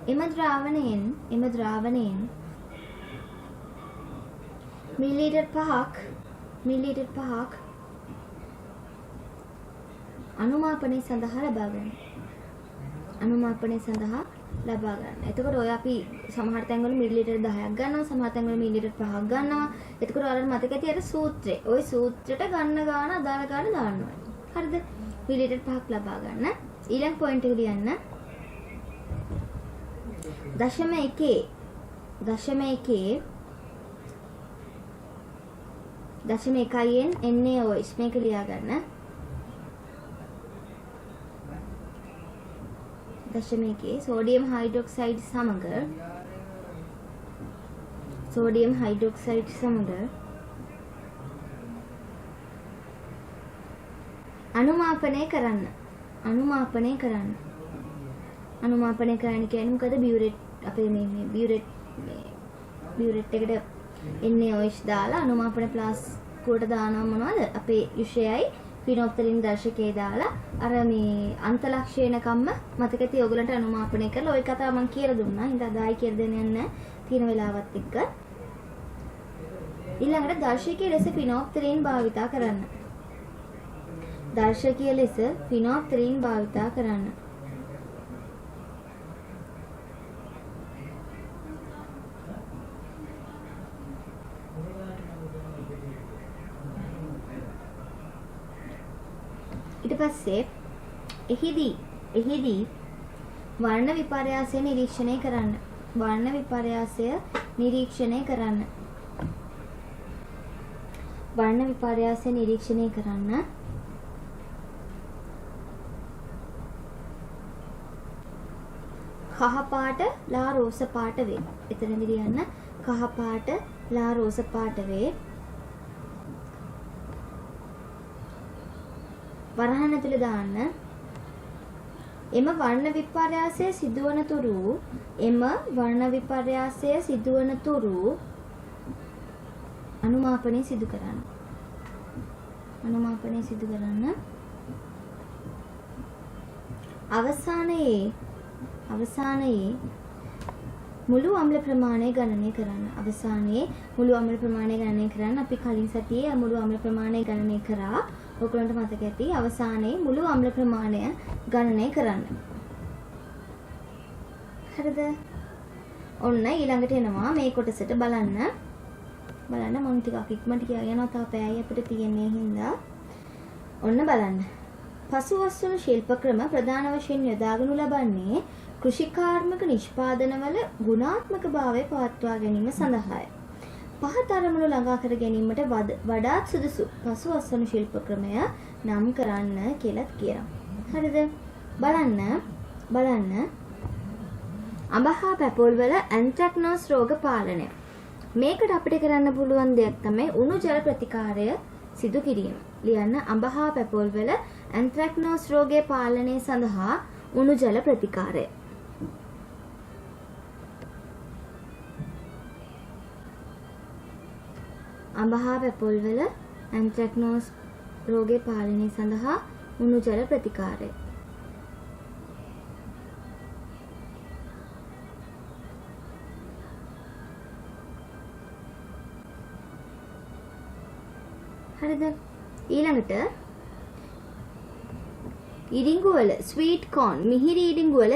එම ද්‍රාවණයෙන් මිලිලීටර් 5ක් අනුමාපනය සඳහා ලබා ගන්න. එතකොට ඔය අපි සමහර තැන්වල මිලිලීටර් 10ක් ගන්නවා, සමහර තැන්වල මිලිලීටර් 5ක් ගන්නවා. එතකොට ඔයාලට මතක ඇති අර සූත්‍රය. ওই සූත්‍රයට ගන්න ගාන අදාළ ගාන දාන්න ඕනේ. හරිද? මිලිලීටර් 5ක් ලබා ගන්න. ඊළඟ පොයින්ට් එක ලියන්න. 0.1න් NaOH මේක ලියා ගන්න. 0.1 සෝඩියම් හයිඩ්‍රොක්සයිඩ් සමග අනුමාපනය කරන්න. අනුමාපනය කරන්න කියන්නේ මොකද? බියුරේට් අපේ මේ බියුරේට් එකට NaOH දාලා අනුමාපන ප්ලාස්කුවට දානවා මොනවද? අපේ යුෂයයි ෆිනොප්තලින් දර්ශකයේ දාලා අර මේ අන්තලක්ෂේන කම්ම මතක ඇති ඔයගලන්ට අනුමාපනය කරලා ওই කතාව මම කියලා දුන්නා. ඉතින් අදයි කියලා දෙන්න යන්නේ තියෙන වෙලාවත් එක්ක. ඊළඟට දර්ශකයේ ලෙස ෆිනොප්තලින් භාවිතා කරන්න. ඊට පස්සේ එහිදී වර්ණ විපර්යාසය නිරීක්ෂණය කරන්න. කහ පාට ලා රෝස පාට වේ. එතනදී ලියන්න කහ පාට ලා රෝස පාට වේ. වරහන් ඇතුළේ දාන්න. එම වර්ණ විපර්යාසය සිදුවන තුරු අනුමාපනය සිදු කරන්න. අවසානයේ මුළු අම්ල ප්‍රමාණය ගණනය කරන්න. අපි කලින් සතියේ මුළු අම්ල ප්‍රමාණය ගණනය කරා. ඔයගලන්ට මතක ඇති අවසානයේ මුළු අම්ල ප්‍රමාණය ගණනය කරන්න. හරිද? ඔන්න ඊළඟට එනවා මේ කොටසට බලන්න මම ටිකක් ඉක්මනට කියනවා තව පැයයි අපිට තියෙන්නේ හින්දා. ඔන්න බලන්න. පසුවස්වන ශිල්ප ක්‍රම ප්‍රධාන වශයෙන් යොදාගනු ලබන්නේ කෘෂිකාර්මික නිෂ්පාදනවල ගුණාත්මක භාවය පවත්වා ගැනීම සඳහාය. පහත අරමුණු ළඟා කර ගැනීමට වඩාත් සුදුසු පසුවස්වනු ශිල්ප ක්‍රමය නම් කරන්න කියලාත් කියනවා. හරිද? බලන්න අඹ හා පැපොල් වල ඇන්ත්‍රැක්නෝස් රෝග පාලනය. මේකට අපිට කරන්න පුළුවන් දෙයක් තමයි උණු ජල ප්‍රතිකාරය සිදු කිරීම. ලියන්න අඹ හා පැපොල් වල ඇන්ත්‍රැක්නෝස් රෝගයේ පාලනය සඳහා උණු ජල ප්‍රතිකාරය. අඹ හා පැපොල් වල ඇන්ත්‍රැක්නෝස් රෝගයේ පාලනය සඳහා උණු ජල ප්‍රතිකාරය. හරිද? ඊළඟට ඉරිඟු වල ස්වීට් කෝන් මිහිරි ඉරිඟු වල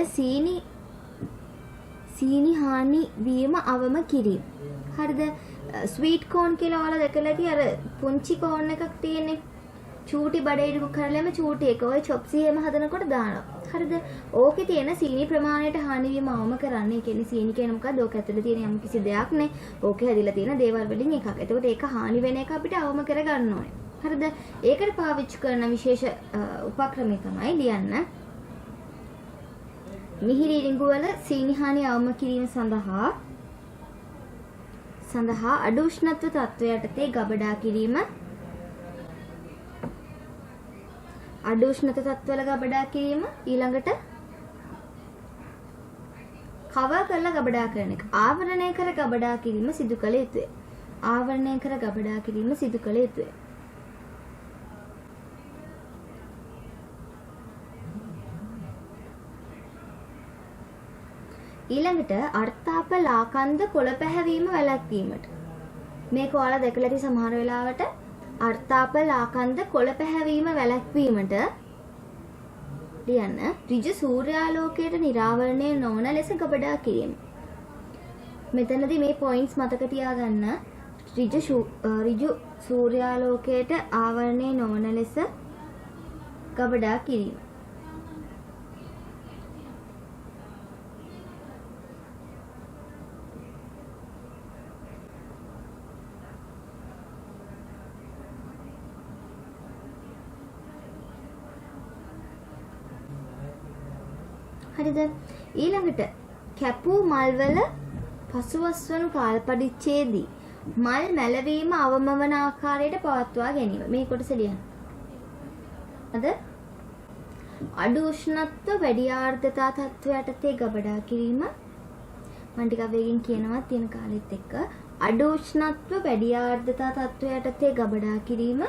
සීනි හානි වීම අවම කිරීම. හරිද? ස්වීට් කෝන් කියලා ඔයාලා දැකලා ඇති අර පුංචි කෝන් එකක් තියෙන්නේ. චූටි බඩ ඉරිඟු කරලම චූටි එක ඔය චොප්සි එහෙම හදනකොට දානවා. හරිද? ඕකේ තියෙන සීනි ප්‍රමාණයට හානි වීම අවම කරන්නේ. ඒ කියන්නේ සීනි කියන මොකක්ද? ඕක ඇතුලේ තියෙන යම් කිසි දෙයක් නේ. ඕකේ හැදිලා තියෙන දේවල් වලින් එකක්. එතකොට ඒක හානි වෙන එක අපිට අවම කරගන්න ඕනේ. හරිද? ඒකට පාවිච්චි කරන විශේෂ උපක්‍රමය තමයි ලියන්න. මිහිරි ඉරිඟු වල සීනි හානි අවම කිරීම සඳහා අඩු උෂ්ණත්ව තත්ත්වයටතේ ගබඩා කිරීම. අඩු උෂ්ණත තත්ත්වවල ගබඩා කිරීම. ඊළඟට කවර් කරලා ගබඩා කරන එක. ආවරණය කර ගබඩා කිරීම සිදු කළ යුතුය. ආවරණය කර ගබඩා කිරීම සිදු කළ යුතුය. ඊළඟට අර්ථාපල ආකන්ද කොළ පැහැවීම වැළැක්වීමට. මේක ඔයාලා දැකලා ඇති සමහර වෙලාවට අර්ථාපල ආකන්ද කොළ පැහැවීම වැළැක්වීමට ලියන්න ඍජු සූර්යාලෝකයට නිරාවරණය නොවන ලෙස ගබඩා කිරීම. මෙතනදී මේ පොයින්ට්ස් මතක තියාගන්න. ඍජු සූර්යාලෝකයට ආවරණය නොවන ලෙස ගබඩා කිරීම. හරිද? ඊළඟට කැපූ මල්වල පසුවස්වනු කාල පරිච්ඡේදී මල් මැලවීම අවම වන ආකාරයට පවත්වා ගැනීම. මේ කොටස ලියන්න. අඩු උෂ්ණත්ව වැඩි ආර්ද්‍රතා තත්ත්වයටතේ ගබඩා කිරීම. මම ටිකක් වේගෙන් කියනවා තියෙන කාලෙත් එක්ක. අඩු උෂ්ණත්ව වැඩි ආර්ද්‍රතා තත්ත්වයටතේ ගබඩා කිරීම.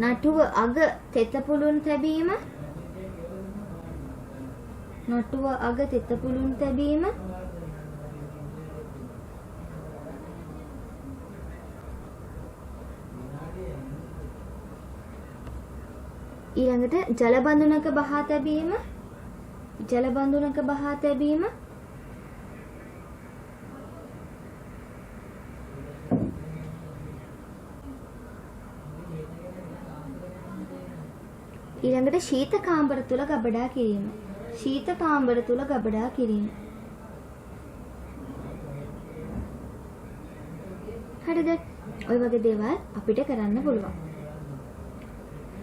නටුව අග තෙත පුළුන් තැබීම. නටුව අග තෙත පුළුන් තැබීම. ඊළඟට ජල බඳුනක බහා තැබීම. ජල බඳුනක බහා තැබීම. ඊළඟට ශීත කාමර තුල ගබඩා කිරීම. ශීත කාමර තුල ගබඩා කිරීම. හරිද? ඔය වගේ දේවල් අපිට කරන්න පුළුවන්.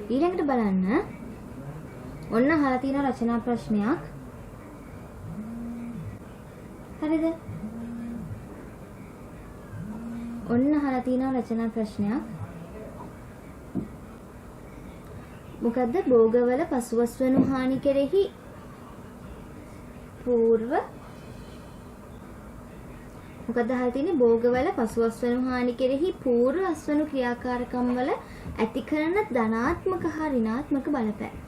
ඊළඟට බලන්න. ඔන්න අහලා තියෙන රචනා ප්‍රශ්නයක්. හරිද? ඔන්න අහලා තියෙන රචනා ප්‍රශ්නයක්. මොකද්ද? භෝගවල පසුවස්වනු හානි කෙරෙහි పూర్ව මොකද්ද අහලා තියෙන්නේ? භෝගවල පසුවස්වනු හානි කෙරෙහි పూర్ව අස්වනු ක්‍රියාකාරකම් වල ඇති කරන ධනාත්මක හා ඍණාත්මක බලපෑම.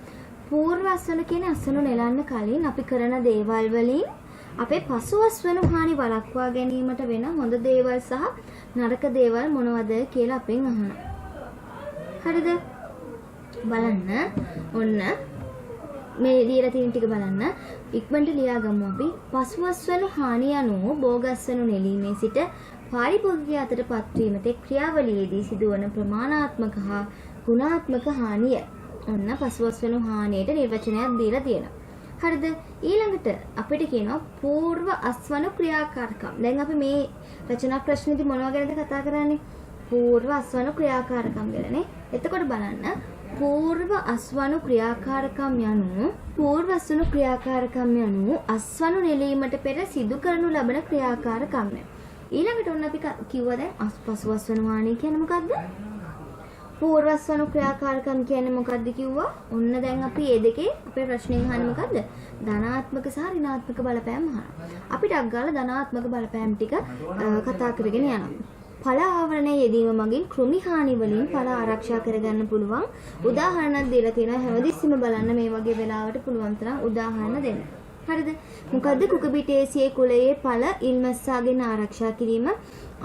పూర్ව අස්වනු කියන්නේ අස්වනු නෙලන්න කලින් අපි කරන දේවල් වලින් අපේ පසුවස්වනු හානි වළක්වා ගැනීමට වෙන හොඳ දේවල් සහ නරක දේවල් මොනවද කියලා අපෙන් අහනවා. හරිද? බලන්න. ඔන්න මේ ලියලා තියෙන ටික බලන්න. ඉක්මනට ලියා ගමු අපි. පසුවස්වනු හානිය අනුව භෝගස්වනු නෙලීමේ සිට පාරිභෝගිකයා අතර පත්වීම තෙක් ක්‍රියාවලියේදී සිදුවන ප්‍රමාණාත්මක හා ගුණාත්මක හානිය. ඔන්න පසුවස්වනු හානියට නිර්වචනයක් දීලා තියෙනවා. හරිද? ඊළඟට අපිට කියනවා పూర్ව අස්වනු ක්‍රියාකාරකම්. දැන් අපි මේ රචනා ප්‍රශ්නේදී මොනවා ගැනද කතා කරන්නේ? పూర్ව අස්වනු ක්‍රියාකාරකම් ගැනනේ. එතකොට බලන්න పూర్ව අස්වනු ක්‍රියාකාරකම් යනු අස්වනු නෙලීමට පෙර සිදු කරනු ලබන ක්‍රියාකාරකම්ය. ඊළඟට ඔන්න අපි කිව්වා දැන් පසුවස්වනු හානිය කියන්නේ මොකද්ද? పూర్වස්වනු ක්‍රියාකාරකම් කියන්නේ මොකද්ද කිව්වා? ඔන්න දැන් අපි මේ දෙකේ අපේ ප්‍රශ්නේ අහන්නේ මොකද්ද? ධනාත්මක සහ ඍණාත්මක බලපෑම් අහනවා. අපිට අග්ගාල ධනාත්මක බලපෑම් ටික කතා කරගෙන යනවා. ඵල ආවරණයේ යෙදීම මගින් කෘමි හානි වලින් ඵල ආරක්ෂා කරගන්න පුළුවන්. උදාහරණයක් දීලා තියෙනවා. හැමදෙස්සෙම බලන්න මේ වගේ වෙලාවට පුළුවන් තරම් උදාහරණ දෙන්න. හරිද? මොකද්ද කුකබිටේසියේ කුලයේ ඵල ඉල්මස්සාගෙන් ආරක්ෂා කිරීම,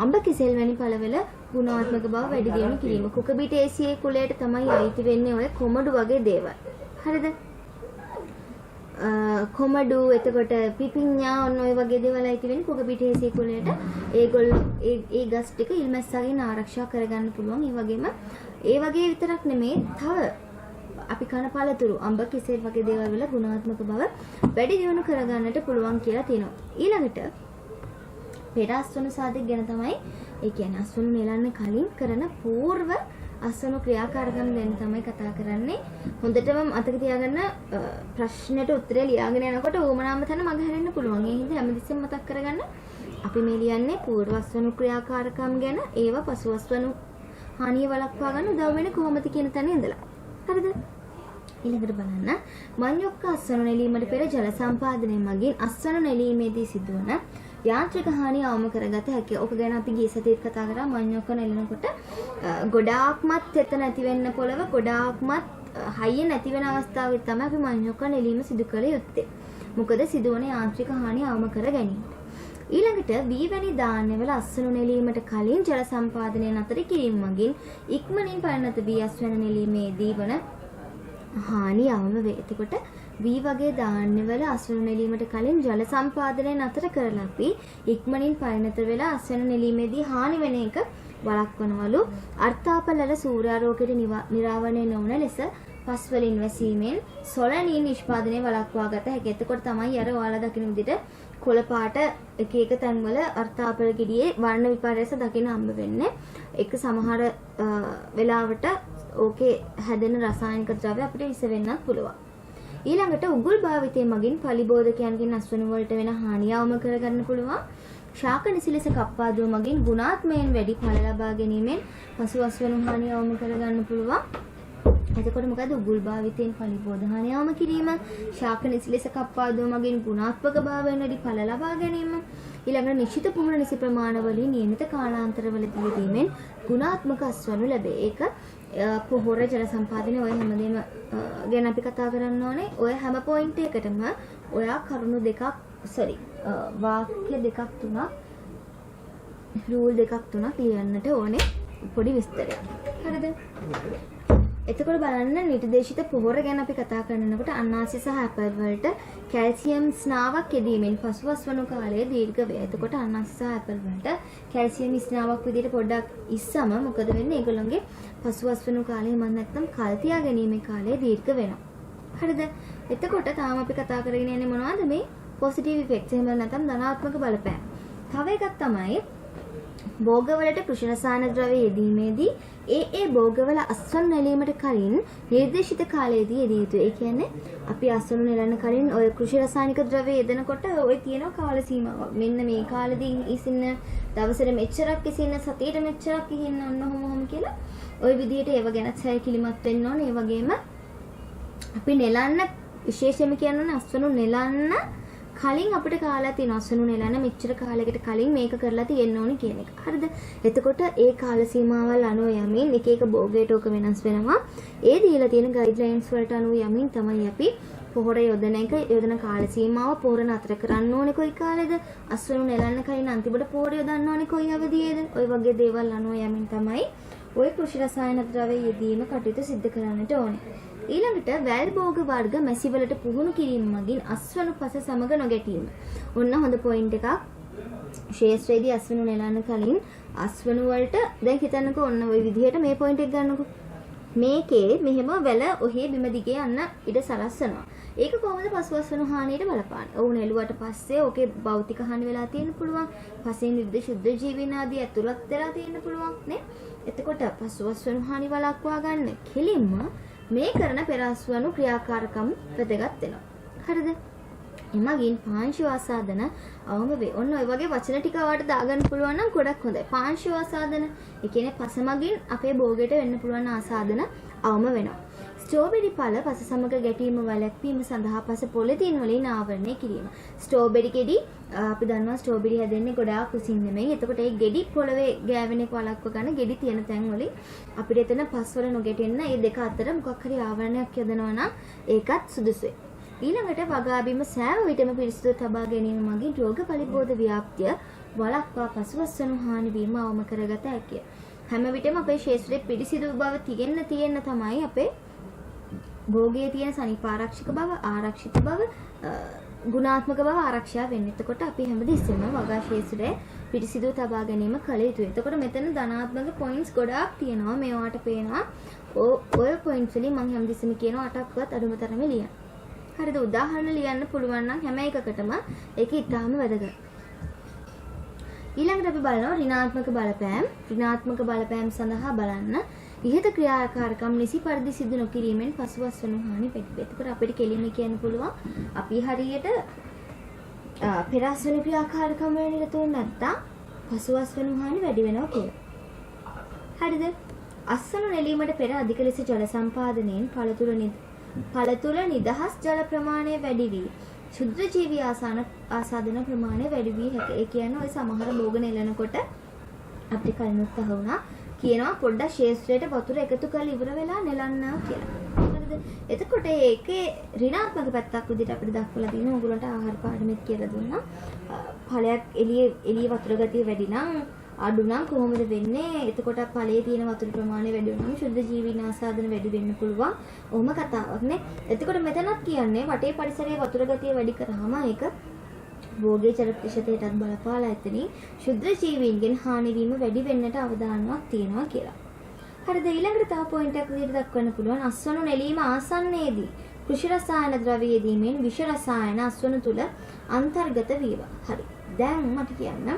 අඹ කෙසෙල් වැනි ඵලවල ගුණාත්මක බව වැඩි දියුණු කිරීම. කුකබිටේසියේ කුලයට තමයි අයිති වෙන්නේ ඔය කොමඩු වගේ දේවල්. හරිද? කොමඩු එතකොට පිපිඤ්ඤා ඔන්න ඔය වගේ දේවල් අයිති වෙන්නේ කුකබිටේසියේ කුලයට. ඒගොල්ලෝ ඒ ගස් ටික ඉල්මස්සාගෙන් ආරක්ෂා කරගන්න පුළුවන්. ඒ වගේම ඒ වගේ විතරක් නෙමේ තව අපි කන පළතුරු අඹ කෙසෙල් වගේ දේවල් වල ගුණාත්මක බව වැඩි දියුණු කරගන්නට පුළුවන් කියලා තියෙනවා. ඊළඟට පෙර අස්වනු සාධක ගැන තමයි ඒ කියන්නේ අස්වනු නෙලන්න කලින් කරන పూర్ව අස්වනු ක්‍රියාකාරකම් ගැන තමයි කතා කරන්නේ. හොඳටම මතක තියාගන්න ප්‍රශ්නෙට උත්තරය ලියාගෙන යනකොට ඕමනාම තැන මග හැරෙන්න පුළුවන්. ඒ හින්දා හැමතිස්සෙම මතක් කරගන්න. අපි මේ ලියන්නේ పూర్ව අස්වනු ක්‍රියාකාරකම් ගැන ඒවා පසු අස්වනු හානිය වළක්වා ගන්න උදව් වෙන්නේ කොහොමද කියන තැන ඉඳලා. හරිද? ඊළඟට බලන්න මඤ්ඤොක්ක අස්වනු නෙලීමට පෙර ජල සම්පාදනය මගින් අස්වනු නෙලීමේදී සිදුවන යාන්ත්‍රික හානිය අවම කරගත හැකියි. ඔක ගැන අපි ගිය සතියේත් කතා කරා. මඤ්ඤොක්ක නෙලනකොට ගොඩාක්මත් තෙත නැති වෙන්න පොළව ගොඩාක්මත් හයිය නැති වෙන අවස්ථාවෙත් තමයි අපි මඤ්ඤොක්ක නෙලීම සිදු කළ යුත්තේ. මොකද සිදුවන යාන්ත්‍රික හානිය අවම කර ගැනීමට. ඊළඟට වී වැනි ධාන්‍යවල අස්වනු නෙලීමට කලින් ජල සම්පාදනය නතර කිරීම මගින් ඉක්මනින් පරිණත වී අස්වැන්න නෙලීමේදී වන හානිය අවම වේ. එතකොට වී වගේ ධාන්‍යවල අස්වනු නෙලීමට කලින් ජල සම්පාදනය නතර කරලා අපි ඉක්මනින් පරිණත වෙලා අස්වැන්න නෙලීමේදී හානි වෙන එක වළක්වනවලු. අර්ථාපලල සූර්යාරෝකයට නිරාවරණය නොවන ලෙස පස් වලින් වැසීමෙන් සොලනීන් නිෂ්පාදනය වළක්වා ගත හැකියි. එතකොට තමයි අර ඔයාලා දකින විදිහට කොළ පාට එක එක තැන්වල අර්ථාපල ගෙඩියේ වර්ණ විපර්යාස දකින්න හම්බ වෙන්නේ. ඒක සමහර වෙලාවට ඕකේ හැදෙන රසායනික ද්‍රව්‍ය අපිට විස වෙන්නත් පුළුවන්. ඊළඟට උගුල් භාවිතය මගින් පලිබෝධකයන්ගෙන් අස්වනු වලට වෙන හානිය අවම කරගන්න පුළුවන්. ශාක නිසිලස කප්පාදුව මගින් ගුණාත්මයෙන් වැඩි ඵල ලබා ගැනීමෙන් පසු අස්වනු හානිය අවම කරගන්න පුළුවන්. එතකොට මොකද උගුල් භාවිතයෙන් පලිබෝධ හානිය අවම කිරීම, ශාක නිසිලස කප්පාදුව මගින් ගුණාත්මක භාවයෙන් වැඩි ඵල ලබා ගැනීම, ඊළඟට නිශ්චිත පුහුණු නිසි ප්‍රමාණවලින් නියමිත කාලාන්තරවලදී යෙදීමෙන් ගුණාත්මක අස්වනු ලැබේ. ඒක පොහොර ජල සම්පාදනය ඔය හැමදේම ගැන අපි කතා කරන්න ඕනේ. ඔය හැම පොයින්ට් එකකටම ඔයා කරුණු දෙකක් වාක්‍ය දෙකක් තුනක් රූල් දෙකක් තුනක් ලියන්නට ඕනේ පොඩි විස්තරයක්. හරිද? එතකොට බලන්න නිර්දේශිත පොහොර ගැන අපි කතා කරනකොට අන්නාසි සහ ඇපල් වලට කැල්සියම් ස්නාවක් යෙදීමෙන් පසු අස්වනු කාලය දීර්ඝ වේ. එතකොට අන්නාසි සහ ඇපල් වලට කැල්සියම් ස්නාවක් විදිහට පොඩ්ඩක් ඉස්සම මොකද වෙන්නේ? ඒගොල්ලන්ගේ පසු අස්වනු කාලය මම නැත්තම් කල් තියා ගැනීමේ කාලය දීර්ඝ වෙනවා. හරිද? එතකොට තාම අපි කතා කරගෙන යන්නේ මොනවද? මේ පොසිටිව් ඉෆෙක්ට්ස් එහෙම නැත්නම් ධනාත්මක බලපෑම්. තව එකක් තමයි භෝගවලට කෘෂි රසායන ද්‍රව්‍ය යෙදීමේදී ඒ භෝගවල අස්වනු නෙලීමට කලින් නිර්දේශිත කාලයේදී යෙදිය යුතුයි. ඒ කියන්නේ අපි අස්වනු නෙලන්න කලින් ඔය කෘෂි රසායනික ද්‍රව්‍ය යෙදෙනකොට ඔය තියෙන කාල සීමාවක්. මෙන්න මේ කාලෙදී ඉසින්න දවසට මෙච්චරක් ඉසින්න සතියට මෙච්චරක් ඉන්න ඔන්න ඔහොම කියලා ඔය විදිහට ඒව ගැන සැලකිලිමත් වෙන්න ඕනේ. ඒ වගේම අපි නෙලන්න විශේෂයෙන්ම කියන්නේ අස්වනු නෙලන්න කලින් අපිට කාලා තියෙන අස්වනු නෙලන්න මෙච්චර කාලයකට කලින් මේක කරලා තියෙන්න ඕනේ කියන එක. හරිද? එතකොට ඒ කාල සීමාවල් අනුව යමින් එක එක භෝගයට ඕක වෙනස් වෙනවා. ඒ දීලා තියෙන ගයිඩ්ලයින්ස් වලට අනුව යමින් තමයි අපි පොහොර යොදන කාල සීමාව පොහොර නතර කරන්න ඕනේ කොයි කාලෙද? අස්වනු නෙලන්න කලින් අන්තිමට පොහොර යොදන්න ඕනේ කොයි අවධියේද? ඔය වගේ දේවල් අනුව යමින් තමයි ඔය කෘෂි රසායන ද්‍රව්‍ය යෙදීම කටයුතු සිදු කරන්නට ඕනේ. ඊළඟට වැල් භෝග වර්ග මැසිවලට පුහුණු කිරීම මගින් අස්වනු පස සමග නොගැටීම. ඔන්න හොඳ පොයින්ට් එකක්. ශේෂ්ත්‍රයේදී අස්වනු නෙලන්න කලින් අස්වනු වලට දැන් හිතන්නකෝ ඔන්න ওই විදිහට මේ පොයින්ට් එක ගන්නකෝ. මේකේ මෙහෙම වැල ඔහේ බිම දිගේ යන්න ඉඩ සලස්සනවා. ඒක කොහොමද පසුවස්වනු හානියට බලපාන්නේ? ඔවුන් එළුවට පස්සේ ඕකේ භෞතික හානි වෙලා තියෙන්න පුළුවන්. පසෙන් විවිධ ශුද්ධ ජීවීන් ආදී ඇතුළත් වෙලා තියෙන්න පුළුවන් නේ. එතකොට පසුවස්වනු හානි වළක්වා ගන්න කෙලින්ම මේ කරන පෙරස්වනු ක්‍රියාකාරකම් වැදගත් වෙනවා. හරිද? එමගින් පාංශු ආසාදන අවම වේ. ඔන්න ඔය වගේ වචන ටික වට දාගන්න පුළුවන් නම් ගොඩක් හොඳයි. පාංශු ආසාදන, ඒ කියන්නේ පස මගින් අපේ භෝගයට වෙන්න පුළුවන් ආසාදන අවම වෙනවා. ස්ට්‍රෝබෙරි පළ පස සමග ගැටීම වැළැක්වීම සඳහා පස පොලිතින් වලින් ආවරණය කිරීම. ස්ට්‍රෝබෙරි ගෙඩි අපි දන්නවා ස්ට්‍රෝබෙරි හැදෙන්නේ ගොඩාක් උසින් නෙමෙයි. එතකොට ඒ ගෙඩි පොළවේ ගෑවෙන එක වළක්ව ගන්න ගෙඩි තියෙන තැන් වලින් අපිට එතන පස් වල නොගැටෙන්න මේ දෙක අතර මොකක් හරි ආවරණයක් යොදනවා නම් ඒකත් සුදුසුයි. ඊළඟට වගාබීම සෑම විටම පිරිසිදු තබා ගැනීම මගින් රෝග පරිබෝධ ව්‍යාප්තිය වළක්වා පසුවස්වනු හානි වීම අවම කරගත හැකිය. හැම විටම අපේ ශරීරයේ පිරිසිදු බව තියෙන්න තමයි අපේ භෝගයේ තියෙන සනීප ආරක්ෂක බව, ආරක්ෂිත බව, ගුණාත්මක බව ආරක්ෂා වෙන්නේ. එතකොට අපි හැමදෙස්සෙම වගා ශරීරයේ පිරිසිදු තබා ගැනීම කළ යුතුයි. එතකොට මෙතන ධනාත්මක පොයින්ට්ස් ගොඩාක් තියෙනවා. මේවාට පේනවා ඔය පොයින්ට්ස් වලින් මම හැමදෙස්සෙම කියනවා 8ක්වත් අඩුම තරමේ ලියන්න. හරිද? උදාහරණ ලියන්න පුළුවන් නම් හැම එකකටම ඒක ඉතාම වැදගත්. ඊළඟට අපි බලනවා ඍණාත්මක බලපෑම්. ඍණාත්මක බලපෑම් සඳහා බලන්න ඉහත ක්‍රියාකාරකම් නිසි පරිදි සිදු නොකිරීමෙන් පසුවස්වනු හානි වැඩි වේ. එතකොට අපිට කෙලින්ම කියන්න පුළුවන් අපි හරියට පෙරස්වනු ක්‍රියාකාරකම් වල නිරතුන් නැත්තම් පසුවස්වනු හානි වැඩි වෙනවා කියලා. හරිද? අස්වනු නෙලීමට පෙර අධික ලෙස ජල සම්පාදනයෙන් පළ තුල නිදහස් ජල ප්‍රමාණය වැඩි වී ශුද්ධ ජීවී ආසාදන ප්‍රමාණය වැඩි වී හැක. ඒ කියන්නේ ඔය සමහර භෝග නෙලනකොට අපිට කලිනුත් අහුණා කියනවා පොඩ්ඩක් ශේෂ්ත්‍රයට වතුර එකතු කරලා ඉවර වෙලා නෙලන්න කියලා. හරිද? එතකොට ඒකේ ඍණාත්මක පැත්තක් විදිහට අපිට දක්වලා තියෙනවා. ඔයගොල්ලන්ට ආහාර පාඩමෙත් කියලා දුන්නා. ඵලයක් එළිය වතුර ගතිය වැඩි නම් අඩු නම් කොහොමද වෙන්නේ? එතකොට ඵලයේ තියෙන වතුර ප්‍රමාණය වැඩි වුණාම ශුද්ධ ජීවීන් ආසාදන වැඩි වෙන්න පුළුවන්. ඔහොම කතාවක් නේ. එතකොට මෙතනත් කියන්නේ වටේ පරිසරයේ වතුර ගතිය වැඩි කරාම ඒක භෝගයේ චල ප්‍රතිශතයටත් බලපාලා ඇතනි ශුද්ධ ජීවීන්ගෙන් හානි වීම වැඩි වෙන්නට අවදානමක් තියෙනවා කියලා. හරිද? ඊළඟට තව පොයින්ට් එකක් විදිහට දක්වන්න පුළුවන් අස්වනු නෙලීම ආසන්නයේදී කෘෂි රසායන ද්‍රව්‍ය යෙදීමෙන් විෂ රසායන අස්වනු තුල අන්තර්ගත වීම. හරි. දැන් මට කියන්න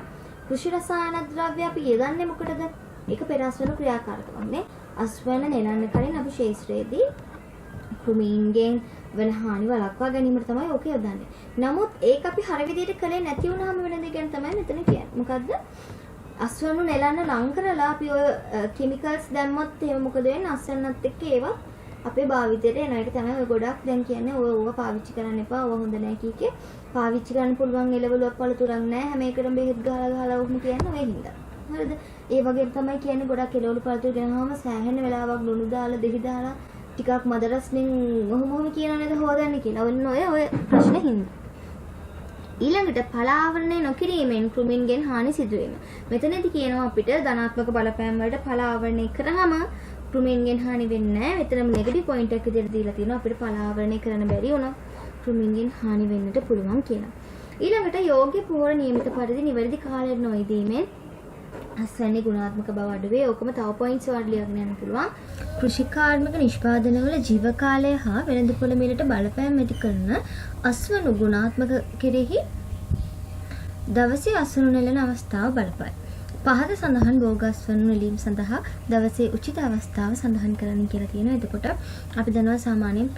කෘෂි රසායන ද්‍රව්‍ය අපි යොදන්නේ මොකටද? ඒක පෙරස්වනු ක්‍රියාකාරකමක් නේ. අස්වන නෙලන්න කලින් අපි ශේෂ්ත්‍රයේදී කෘමීන්ගෙන් වෙන හානි වළක්වා ගැනීමට තමයි ඕක යොදන්නේ. නමුත් ඒක අපි හරිය විදිහට කළේ නැති වුනහම වෙන දේ ගැන තමයි මෙතන කියන්නේ. මොකද්ද? අස්වනු නෙලන්න ලං කරලා අපි ඔය කිමිකල්ස් දැම්මොත් එහෙම මොකද වෙන්නේ? අස්වනත් එක්ක ඒවා අපේ භාවිතයට එන එක තමයි ඔය ගොඩක් දැන් කියන්නේ ඔය පාවිච්චි කරන්න එපා. ඔය හොඳ නැහැ කීකේ. පාවිච්චි කරන්න පුළුවන් එළවලුවක් පළතුරක් නැහැ. හැම එකටම බෙහෙත් ගහලා ඔහොම කියන්නේ ඔය හින්දා. හරිද? ඒ වගේම තමයි කියන්නේ ගොඩක් එළවලු පළතුරු ගෙනහම සෑහෙන වෙලාවක් ලුණු දාලා දෙහි දාලා ටිකක් මද රස්නෙන් ඔහොම කියනවා නේද හොදන්නේ කියලා. ඔන්න ඔය ප්‍රශ්නේ හින්දා. ඊළඟට ඵල ආවරණය නොකිරීමෙන් කෘමීන්ගෙන් හානි සිදුවීම. මෙතනදී කියනවා අපිට ධනාත්මක බලපෑම් වලට ඵල ආවරණය කරාම කෘමීන්ගෙන් හානි වෙන්නේ නැහැ. මෙතනම නෙගටිව් පොයින්ට් එකක් විදිහට දීලා තියෙනවා. අපිට ඵල ආවරණය කරන්න බැරි වුණා කෘමීන්ගෙන් හානි වෙන්නට පුළුවන් කියලා. ඊළඟට යෝග්‍ය පොහොර නියමිත පරිදි නිවැරදි කාලයට නොයදීමෙන් අස්වැන්නේ ගුණාත්මක බව අඩු වේ. ඕකම තව පොයින්ට්ස් වලට ලියගෙන යන්න පුළුවන්. කෘෂිකාර්මික නිෂ්පාදනවල ජීව කාලය හා වෙළඳපොළ මිලට බලපෑම් ඇති කරන අස්වනු ගුණාත්මක කෙරෙහි දවසේ අස්වනු නෙලන අවස්ථාව බලපායි. පහත සඳහන් භෝගස්වනු නෙලීම සඳහා දවසේ උචිත අවස්ථාව සඳහන් කරන්න කියලා තියෙනවා. එතකොට අපි දන්නවා සාමාන්‍යයෙන්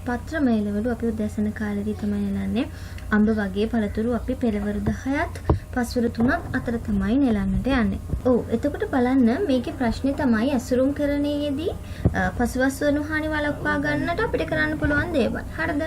පත්‍ර මේලවලු අපි උදැසන කාලෙදී තමයි නෙලන්නේ. අඹ වගේ පළතුරු අපි පෙරවරු 10ත් පස්වරු 3ත් අතර තමයි නෙලන්නට යන්නේ. ඔව් එතකොට බලන්න මේකේ ප්‍රශ්නේ තමයි අසුරුම් කරණයේදී පසුවස්වනු හානි වළක්වා ගන්නට අපිට කරන්න පුළුවන් දේවල්. හරිද?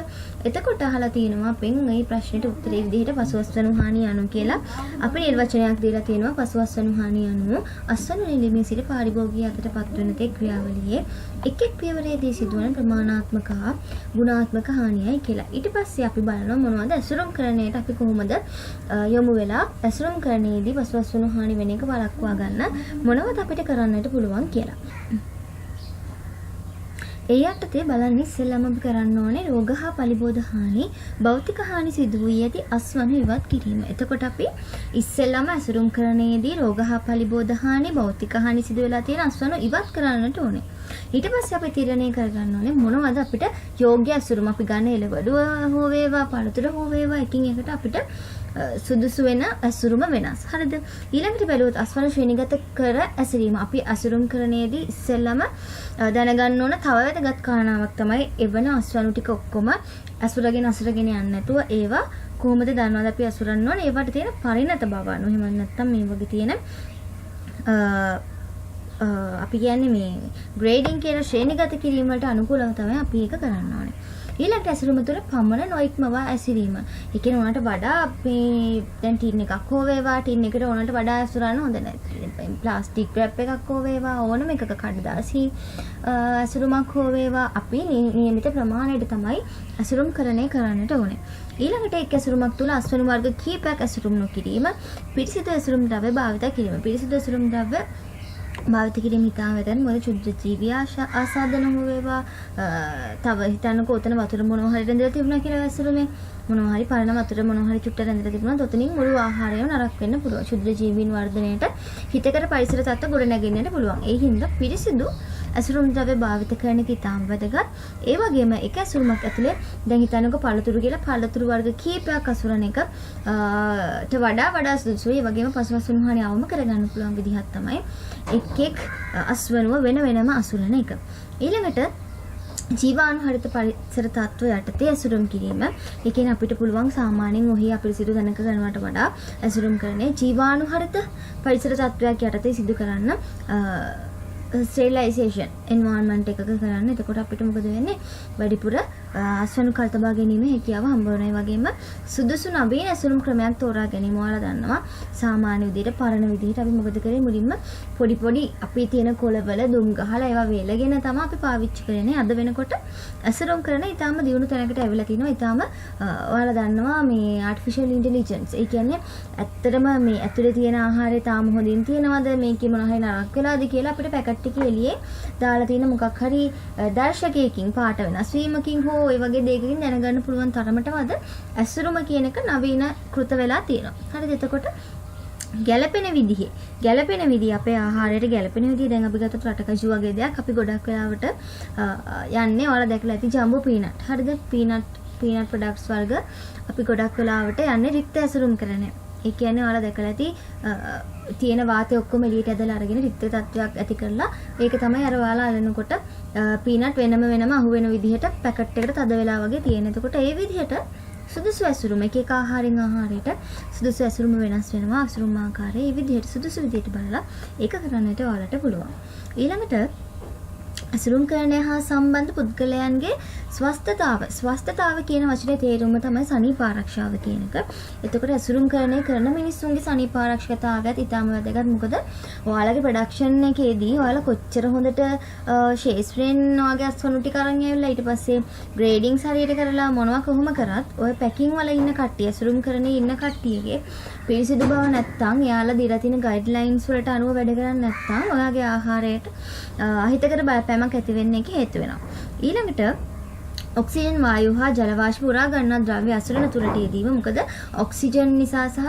එතකොට අහලා තියෙනවා අපෙන් මේ ප්‍රශ්නෙට උත්තරේ විදිහට පසුවස්වනු හානි යනු කියලා අපි නිර්වචනයක් දීලා තියෙනවා. පසුවස්වනු හානි යනු අස්වනු නිලීමේ සිට පාරිභෝගික අතට පත්වන තෙක් ක්‍රියාවලියේ එක් එක් පියවරේදී සිදුවන ප්‍රමාණාත්මක හා ගුණාත්මක හානියයි කියලා. ඊට පස්සේ අපි බලනවා මොනවද අසුරුම් කරණයට අපි කොහොමද යොමු වෙලා ඇසුරුම් කරණයේදී පසුවස්වනු හානි වෙන එක වළක්වා ගන්න මොනවද අපිට කරන්නට පුළුවන් කියලා. ඒ යටතේ බලන්න ඉස්සෙල්ලාම අපි කරන්න ඕනේ රෝග හා පලිබෝධ හානි භෞතික හානි සිදු වී ඇති අස්වනු ඉවත් කිරීම. එතකොට අපි ඉස්සෙල්ලාම ඇසුරුම් කරන්නේදී රෝග හා පලිබෝධ හානි භෞතික හානි සිදු වෙලා තියෙන අස්වනු ඉවත් කරන්නට ඕනේ. ඊට පස්සේ අපි තීරණය කරගන්න ඕනේ මොනවද අපිට යෝග්‍ය ඇසුරුම අපි ගන්න එළවඩුව හෝ වේවා පළතුරු හෝ වේවා එකින් එකට අපිට සුදුසු වෙන ඇසුරුම වෙනස්. හරිද? ඊළඟට බැලුවොත් අස්වනු ශ්‍රේණිගත කර ඇසුරීම අපි අසුරුම් කරන්නේදී ඉස්සෙල්ලාම දැනගන්න ඕන තව වැදගත් කාරණාවක් තමයි එවන අස්වනු ටික ඔක්කොම අසුරගෙන යන්නේ නැතුව ඒවා කොහොමද දන්නවද අපි අසුරන්න ඕනේ? ඒවට තියෙන පරිණත බව අනුව එහෙම නැත්නම් මේ වගේ තියෙන අපි කියන්නේ මේ ග්‍රේඩින් කියන ශ්‍රේණිගත කිරීම වලට අනුකූලව තමයි අපි ඒක කරන්න ඕනේ. ඊළඟට ඇසුරුම තුළ පමණ නොඉක්මවා ඇසිරීම. ඒ කියන්නේ උනට වඩා මේ දැන් ටින් එකක් හෝ වේවා ටින් එකට උනට වඩා ඇසුරන්න හොඳ නැහැ. ප්ලාස්ටික් රැප් එකක් හෝ වේවා ඕනම එකක කඩදාසි ඇසුරුමක් හෝ වේවා අපි නියමිත ප්‍රමාණයට තමයි ඇසුරුම් කරන්නට ඕනේ. ඊළඟට එක් ඇසුරුමක් තුළ අස්වනු වර්ග කීපයක් ඇසුරුම් නොකිරීම, පිරිසිදු ඇසුරුම් ද්‍රව්‍ය භාවිත කිරීම. පිරිසිදු ඇසුරුම් ද්‍රව්‍ය භාවිත කිරීම හිතාම වැදගත්. මොකද ක්ෂුද්‍ර ජීවී ආසාදන හෝ වේවා තව හිතන්නකෝ උතන වතුර මොනවා හරි රැඳලා තිබුණා කියලා ඇසුරුමේ මොනවා හරි පරණ වතුර මොනවා හරි චුට්ට රැඳලා තිබුණා. ඔතනින් මුළු ආහාරයම නරක වෙන්න පුළුවන්. ක්ෂුද්‍ර ජීවීන් වර්ධනයට හිතකර පරිසර තත්ත්ව ගොඩ නැගෙන්නට පුළුවන්. ඒ හින්දා පිරිසිදු ඇසුරුම් ද්‍රව්‍ය භාවිත කරන එක ඉතාම වැදගත්. ඒ වගේම එක ඇසුරුමක් ඇතුලේ දැන් හිතන්නකෝ පළතුරු කියලා පළතුරු වර්ග කීපයක් අසුරන එක ට වඩා සුදුසුයි. ඒ වගේම පසුපසුණු හානි අවම කරගන්න පුළුවන් විදිහක් තමයි එක් අස්වනුව වෙන වෙනම අසුරන එක. ඊළඟට ජීවාණු හරිත පරිසර තත්ත්ව යටතේ ඇසුරුම් කිරීම. ඒ කියන්නේ අපිට පුළුවන් සාමාන්‍යයෙන් ඔහි අපිරිසිදු තැනක කරනවට වඩා ඇසුරුම් කරන්නේ ජීවාණු හරිත පරිසර තත්ත්වයක් යටතේ සිදු කරන්න ස්ටෙරිලයිසේෂන් එන්වයරන්මන්ට් එකක කරන්න. එතකොට අපිට මොකද වෙන්නේ? වැඩිපුර අස්වනු කල්තබා ගැනීමේ හැකියාව හම්බ වෙනවා. ඒ වගේම සුදුසු නවීන ඇසුරුම් ක්‍රමයක් තෝරා ගැනීම ඔයාලා දන්නවා. සාමාන්‍ය විදිහට පරණ විදිහට අපි මොකද කරේ? මුලින්ම පොඩි අපි තියෙන කොළවල දුම් ගහලා ඒවා වේලගෙන තමයි අපි පාවිච්චි කරන්නේ. අද වෙනකොට ඇසුරුම් කරන ඊටාම දියුණු තැනකට ඇවිල්ලා තිනවා. ඊටාම ඔයාලා දන්නවා මේ ආටිෆිෂල් ඉන්ටෙලිජන්ස්. ඒ කියන්නේ ඇත්තටම මේ ඇතුලේ තියෙන ආහාරය තාම හොඳින් තියෙනවද? මේකේ මොනවා හරි නරක වෙලාද කියලා අපිට පැකට් එකේ එළියේ දාලා තියෙන මොකක් හරි දර්ශකයකින් පාට වෙනස් වීමකින් හෝ ඒ වගේ දෙයකින් දැනගන්න පුළුවන් තරමටමද ඇසුරුම කියන එක නවීන කෘත වෙලා තියෙනවා. හරිද? එතකොට ගැළපෙන විදිහ අපේ ආහාරයට ගැළපෙන විදිහ දැන් අපි ගත්ත රටකජු වගේ දෙයක් අපි ගොඩක් වෙලාවට යන්නේ ඔයාලා දැකලා ඇති ජම්බෝ පීනට්. හරිද? පීනට් ප්‍රොඩක්ට්ස් වර්ග අපි ගොඩක් වෙලාවට යන්නේ රික්ත ඇසුරුම් කරන්නේ. ඒ කියන්නේ ඔයාලා දැකලා ඇති තියෙන වාතය ඔක්කොම එළියට ඇදලා අරගෙන රික්ත තත්ත්වයක් ඇති කරලා ඒක තමයි අර ඔයාලා අරනකොට පීනට් වෙනම අහු වෙන විදිහට පැකට් එකට තද වෙලා වගේ තියෙන. එතකොට ඒ විදිහට සුදුසු ඇසුරුම එක ආහාරයෙන් ආහාරයට සුදුසු ඇසුරුම වෙනස් වෙනවා. ඇසුරුම් ආකාරය ඒ විදිහට සුදුසු විදිහට බලලා ඒක කරන්නට ඔයාලට පුළුවන්. ඊළඟට ඇසුරුම් කරණය හා සම්බන්ධ පුද්ගලයන්ගේ ස්වස්ථතාව කියන වචනේ තේරුම තමයි සනීප ආරක්ෂාව කියන එක. එතකොට ඇසුරුම් කරණය කරන මිනිස්සුන්ගේ සනීප ආරක්ෂකතාවයත් ඉතාම වැදගත්. මොකද ඔයාලගේ ප්‍රොඩක්ෂන් එකේදී ඔයාලා කොච්චර හොඳට ෂේස්ප්‍රේන් වගේ අස්වනු ටික අරන් ඇවිල්ලා ඊට පස්සේ ග්‍රේඩින්ග්ස් හරියට කරලා මොනවා කොහොම කරත් ඔය පැකින් වල ඉන්න කට්ටිය ඇසුරුම් කරන්නේ ඉන්න කට්ටියගේ පිරිසිදු බව නැත්තම් එයාලා දීලා තියෙන ගයිඩ්ලයින්ස් වලට අනුව වැඩ කරන්නේ නැත්තම් ඔයාගේ ආහාරයට අහිතකර බලපෑමක් ඇති වෙන්න එක හේතු වෙනවා. ඊළඟට ඔක්සිජන් වායු හා ජල වාෂ්ප උරා ගන්නා ද්‍රව්‍ය අසුරන තුරට යෙදීම. මොකද ඔක්සිජන් නිසා සහ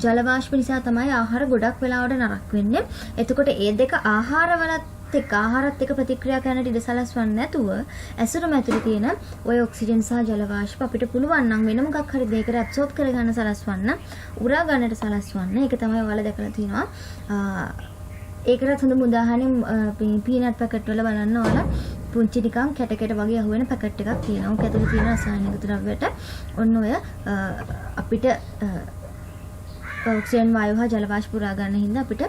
ජල වාෂ්ප නිසා තමයි ආහාර ගොඩක් වෙලාවට නරක වෙන්නේ. එතකොට ඒ දෙක ආහාරත් එක්ක ප්‍රතික්‍රියා කරන්නට ඉඩ සලස්වන්නේ නැතුව ඇසුරම ඇතුලේ තියෙන ඔය ඔක්සිජන් සහ ජල වාෂ්ප අපිට පුළුවන් නම් වෙන මොකක් හරි දෙයකට ඇබ්සෝබ් කරගන්න සලස්වන්න, උරා ගන්නට සලස්වන්න. ඒක තමයි ඔයාලා දැකලා තියෙනවා. ඒකටත් හොඳම උදාහරණයක් පීනට් පැකට් වල බලන්න ඕන පුංචි නිකන් කැට වගේ අහුවෙන පැකට් එකක් තියෙනවා. ඒක ඇතුලේ තියෙන රසායනික ද්‍රව්‍යයට ඔන්න ඔය අපිට ඔක්සිජන් වායු හා ජල වාෂ්ප පුරා ගන්න හින්දා අපිට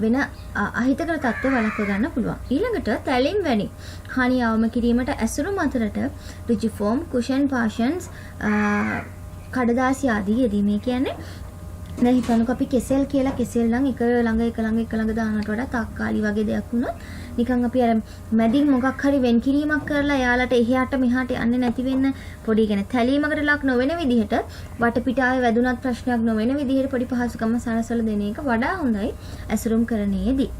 වෙන අහිතකර තත්ත්ව වළක්ව ගන්න පුළුවන්. ඊළඟට තැලින් වැනි හානි අවම කිරීමට ඇසුරුම් අතරට රිජි ෆෝම්, කුෂන් පාෂන්ස්, කඩදාසි ආදී යෙදීම. කියන්නේ දැන් හිතන්නකෝ අපි කෙසෙල් කියලා කෙසෙල් නම් එක ළඟ දානකට වඩා තක්කාලි වගේ දෙයක් වුණොත් නිකන් අපි අර මැදින් මොකක් හරි වෙන් කිරීමක් කරලා යාලට එහාට මෙහාට යන්නේ නැති වෙන්න පොඩි කියන තැලීමකට ලක් නොවන විදිහට වටපිටාවේ වැදුනත් ප්‍රශ්නයක් නොවන විදිහට පොඩි පහසුකම් සලසලා දෙන එක වඩා හොඳයි ඇසුරුම් කරන්නේදී.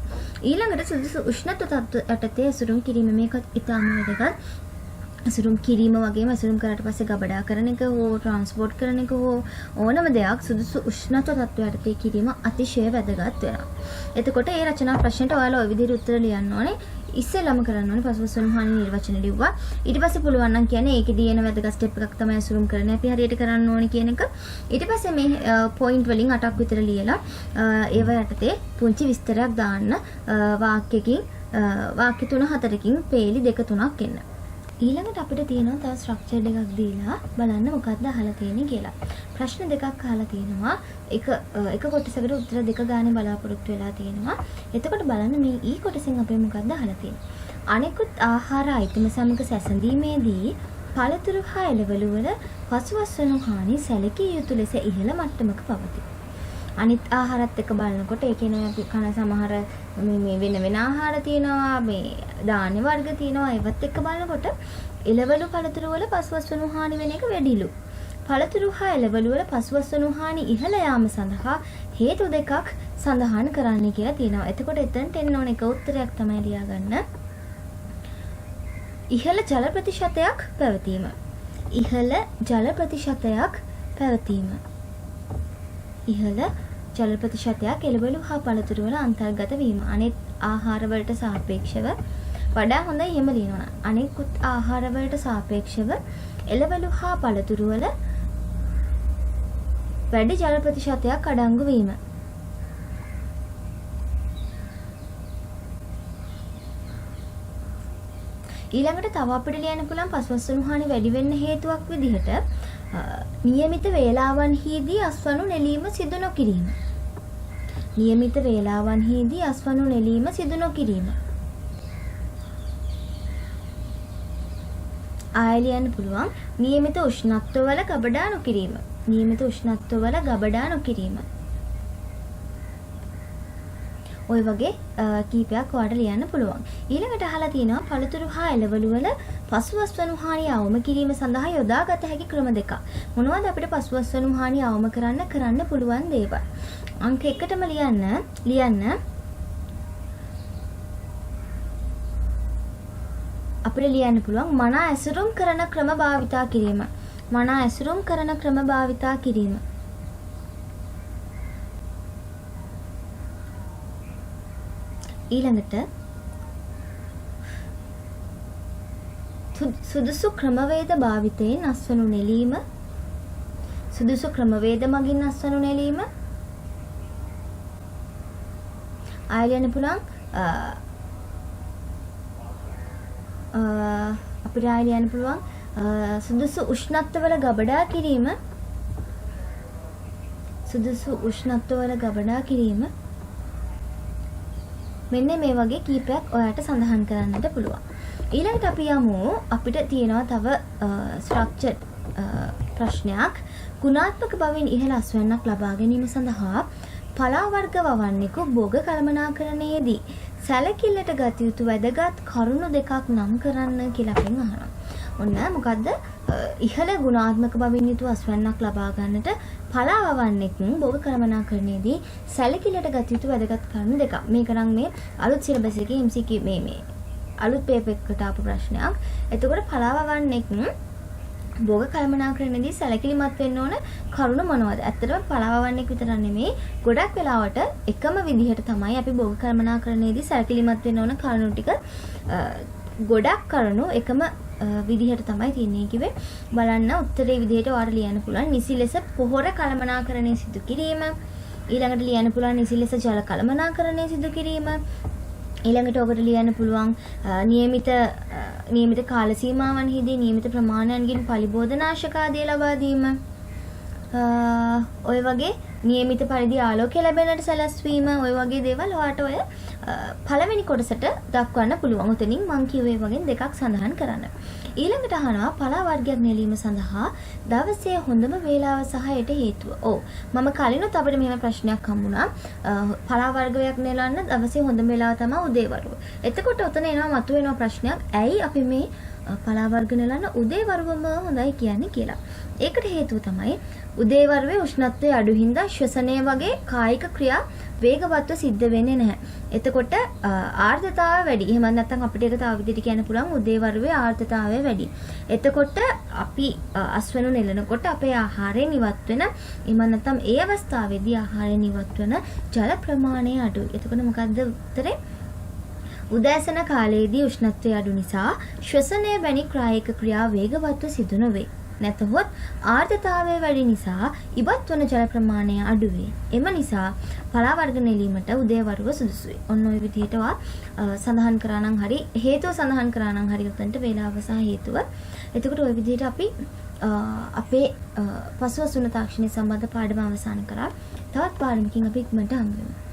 ඊළඟට සුදුසු උෂ්ණත්ව තත්ත්ව යටතේ ඇසුරුම් කිරීම මේකත් ඉතාම වැදගත්. ඇසුරුම් කිරීම වගේම ඇසුරුම් කරාට පස්සේ ගබඩා කරන එක හෝ ට්‍රාන්ස්පෝර්ට් කරන එක හෝ ඕනම දෙයක් සුදුසු උෂ්ණත්ව තත්ත්ව යටතේ කිරීම අතිශය වැදගත් වෙනවා. එතකොට ඒ රචනා ප්‍රශ්නෙට ඔයාලා ওই විදිහට උත්තර ලියන්න ඕනේ. ඉස්සෙල්ලාම කරන්න ඕනේ පසුබස්වන හානි නිර්වචන ලිව්වා. ඊට පස්සේ පුළුවන් නම් කියන්නේ ඒකෙදී එන වැදගත් ස්ටෙප් එකක් තමයි ඇසුරුම් කරන්නේ. අපි හරියට කරන්න ඕනේ කියන එක. ඊට පස්සේ මේ පොයින්ට් වලින් 8ක් විතර ලියලා ඒව යටතේ පුංචි විස්තරයක් දාන්න වාක්‍යකින් වාක්‍ය 3-4කින් පේලි 2-3ක් එන්න. ඊළඟට අපිට තියෙනවා තව ස්ට්‍රක්චර් එකක් දීලා බලන්න මොකක්ද අහලා තියෙන්නේ කියලා. ප්‍රශ්න දෙකක් අහලා තියෙනවා. එක කොටසකට උත්තර දෙක ගානේ බලාපොරොත්තු වෙලා තියෙනවා. එතකොට බලන්න මේ ඊ කොටසෙන් අපේ මොකක්ද අහලා තියෙන්නේ. අනෙකුත් ආහාර අයිටම සමග සැසඳීමේදී පළතුරු හා එළවලු වල පසුවස්වනු හානි සැලකිය යුතු ලෙස ඉහළ මට්ටමක පවතී. අනිත් ආහාරත් එක්ක බලනකොට ඒ කියන්නේ අපි කන සමහර මේ වෙන වෙන ආහාර තියෙනවා මේ ධාන්‍ය වර්ග තියෙනවා ඒවත් එක්ක බලනකොට එළවලු පළතුරු වල පසුවස්වනු හානි වෙන එක වැඩිලු. පළතුරු හා එළවලු වල පසුවස්වනු හානි ඉහළ යාම සඳහා හේතු දෙකක් සඳහන් කරන්න කියලා තියෙනවා. එතකොට එතනට එන්න ඕන එක උත්තරයක් තමයි ලියාගන්න. ඉහළ ජල ප්‍රතිශතයක් පැවතීම. ඉහළ ජල ප්‍රතිශතයක් පැවතීම. ඉහළ ජල ප්‍රතිශතයක් එළවලු හා පළතුරු වල අන්තර්ගත වීම. අනෙක් ආහාර වලට සාපේක්ෂව වඩා හොඳයි එහෙම ලියනවා. අනෙකුත් ආහාර වලට සාපේක්ෂව එළවලු හා පළතුරු වල වැඩි ජල ප්‍රතිශතයක් අඩංගු වීම. ඊළඟට තව අපිට ලියන්න පුළුවන් පසුබස්වනු හානි වැඩි වෙන්න හේතුවක් විදිහට නියමිත වේලාවන්හිදී අස්වනු නෙලීම සිදු නොකිරීම. නියමිත වේලාවන්හිදී අස්වනු නෙලීම සිදු නොකිරීම. ආයෙ ලියන්න පුළුවන් නියමිත උෂ්ණත්වවල ගබඩා නොකිරීම. නියමිත උෂ්ණත්වවල ගබඩා නොකිරීම. ඔය වගේ කීපයක් ඔයාලට ලියන්න පුළුවන්. ඊළඟට අහලා තියෙනවා පළතුරු හා එළවලු වල පසුබස්වනු හානි අවම කිරීම සඳහා යොදාගත හැකි ක්‍රම දෙකක්. මොනවද අපිට පසුබස්වනු හානි අවම කරන්න පුළුවන් දේවල්? අංක 1ටම ලියන්න අපිට ලියන්න පුළුවන් මනා ඇසුරුම් කරන ක්‍රම භාවිතා කිරීම. මනා ඇසුරුම් කරන ක්‍රම භාවිතා කිරීම. ඊළඟට සුදුසු ක්‍රමවේද භාවිතයෙන් අස්වනු නෙලීම. සුදුසු ක්‍රමවේද මගින් අස්වනු නෙලීම. ආයෙත් පුළුවන් අපිට ආයෙත් පුළුවන් සුදුසු උෂ්ණත්වවල ගබඩා කිරීම. සුදුසු උෂ්ණත්වවල ගබඩා කිරීම. මෙන්න මේ වගේ කීපයක් ඔයාලට සඳහන් කරන්නට පුළුවන්. ඊළඟට අපි යමු අපිට තියෙනවා තව ස්ට්‍රක්චර්ඩ් ප්‍රශ්නයක්. ගුණාත්මක බවින් ඉහළ අස්වැන්නක් ලබා ගැනීම සඳහා පලා වර්ග වවන්නෙකු භෝග කළමනාකරණයේදී සැලකිල්ලට ගත යුතු වැදගත් කරුණු දෙකක් නම් කරන්න කියලා අපෙන් අහනවා. ඔන්න මොකද්ද? ඉහළ ගුණාත්මක බවින් යුතු අස්වැන්නක් ලබා ගන්නට පලා වවන්නෙක් භෝග කළමනාකරණයේදී සැලකිල්ලට ගත යුතු වැදගත් කරුණු දෙකක්. මේක නම් මේ අලුත් සිලබස් එකේ MCQ මේ අලුත් පේපර් එකකට ආපු ප්‍රශ්නයක්. එතකොට පලා වවන්නෙක් භෝග කළමනාකරණයේදී සැලකිලිමත් වෙන්න ඕන කරුණ මොනවද? ඇත්තටම පලා වවන්නෙක් විතර නෙමෙයි ගොඩක් වෙලාවට එකම විදිහට තමයි අපි භෝග කළමනාකරණයේදී සැලකිලිමත් වෙන්න ඕන කරුණු ටික ගොඩක් කරුණු එකම විදිහට තමයි තියෙන්නේ කිව්වේ. බලන්න උත්තරේ විදිහට ඔයාලට ලියන්න පුළුවන් නිසි ලෙස පොහොර කළමනාකරණය සිදු කිරීම. ඊළඟට ලියන්න පුළුවන් නිසි ලෙස ජල කළමනාකරණය සිදු කිරීම. ඊළඟට ඔබට ලියන්න පුළුවන් නියමිත කාල සීමාවන්හිදී නියමිත ප්‍රමාණයන්ගෙන් පලිබෝධනාශක ආදිය ලබා දීම. ඔය වගේ නියමිත පරිදි ආලෝකය ලැබෙන්නට සැලැස්වීම. ඔය වගේ දේවල් ඔයාට ඔය පළවෙනි කොටසට දක්වන්න පුළුවන්. උතනින් මම කිව්වේ වගේ දෙකක් සඳහන් කරන්න. ඊළඟට අහනවා පලා වර්ගයක් නෙලීම සඳහා දවසේ හොඳම වේලාව සහ ඊට හේතුව. ඔව් මම කලිනුත් අපිට මෙහෙම ප්‍රශ්නයක් හම්බුණා. පලා වර්ගයක් නෙලන්න දවසේ හොඳම වේලාව තමයි උදේ වරුව. එතකොට උතන එනවා මතුවෙනවා ප්‍රශ්නයක්. ඇයි අපි මේ පලා වර්ග නෙලන්න උදේවරුවම හොඳයි කියන්නේ කියලා. ඒකට හේතුව තමයි උදේවරුවේ උෂ්ණත්වය අඩු හින්දා ශ්වසනය වගේ කායික ක්‍රියා වේගවත්ව සිද්ධ වෙන්නේ නැහැ. එතකොට ආර්ද්‍රතාවය වැඩි. එහෙම නැත්නම් අපිට ඒක තව විදිහට කියන්න පුළුවන් උදේවරුවේ ආර්ද්‍රතාවය වැඩි. එතකොට අපි අස්වැනු නෙලනකොට අපේ ආහාරයෙන් ඉවත් වෙන එහෙම නැත්නම් ඒ අවස්ථාවේදී ආහාරයෙන් ඉවත් වෙන ජල ප්‍රමාණය අඩුයි. එතකොට මොකද්ද උත්තරේ? උදෑසන කාලයේදී උෂ්ණත්වය අඩු නිසා ශ්වසනය වැනි කායික ක්‍රියා වේගවත්ව සිදු නොවේ. නැතහොත් ආර්ද්‍රතාවය වැඩි නිසා ඉවත් වන ජල ප්‍රමාණය අඩු වේ. එම නිසා පලා වර්ග නෙලීමට උදේවරුව සුදුසුයි. ඔන්න ඔය විදිහටවා සඳහන් කරා නම් හරි හේතුව සඳහන් කරා නම් හරි උතන්ට වේලාව සහ හේතුව. එතකොට ඔය විදිහට අපි අපේ පසුවසුන තාක්ෂණය සම්බන්ධ පාඩම අවසන් කරා. තවත් පාඩමකින් අපි ඉක්මනට හමු වෙමු.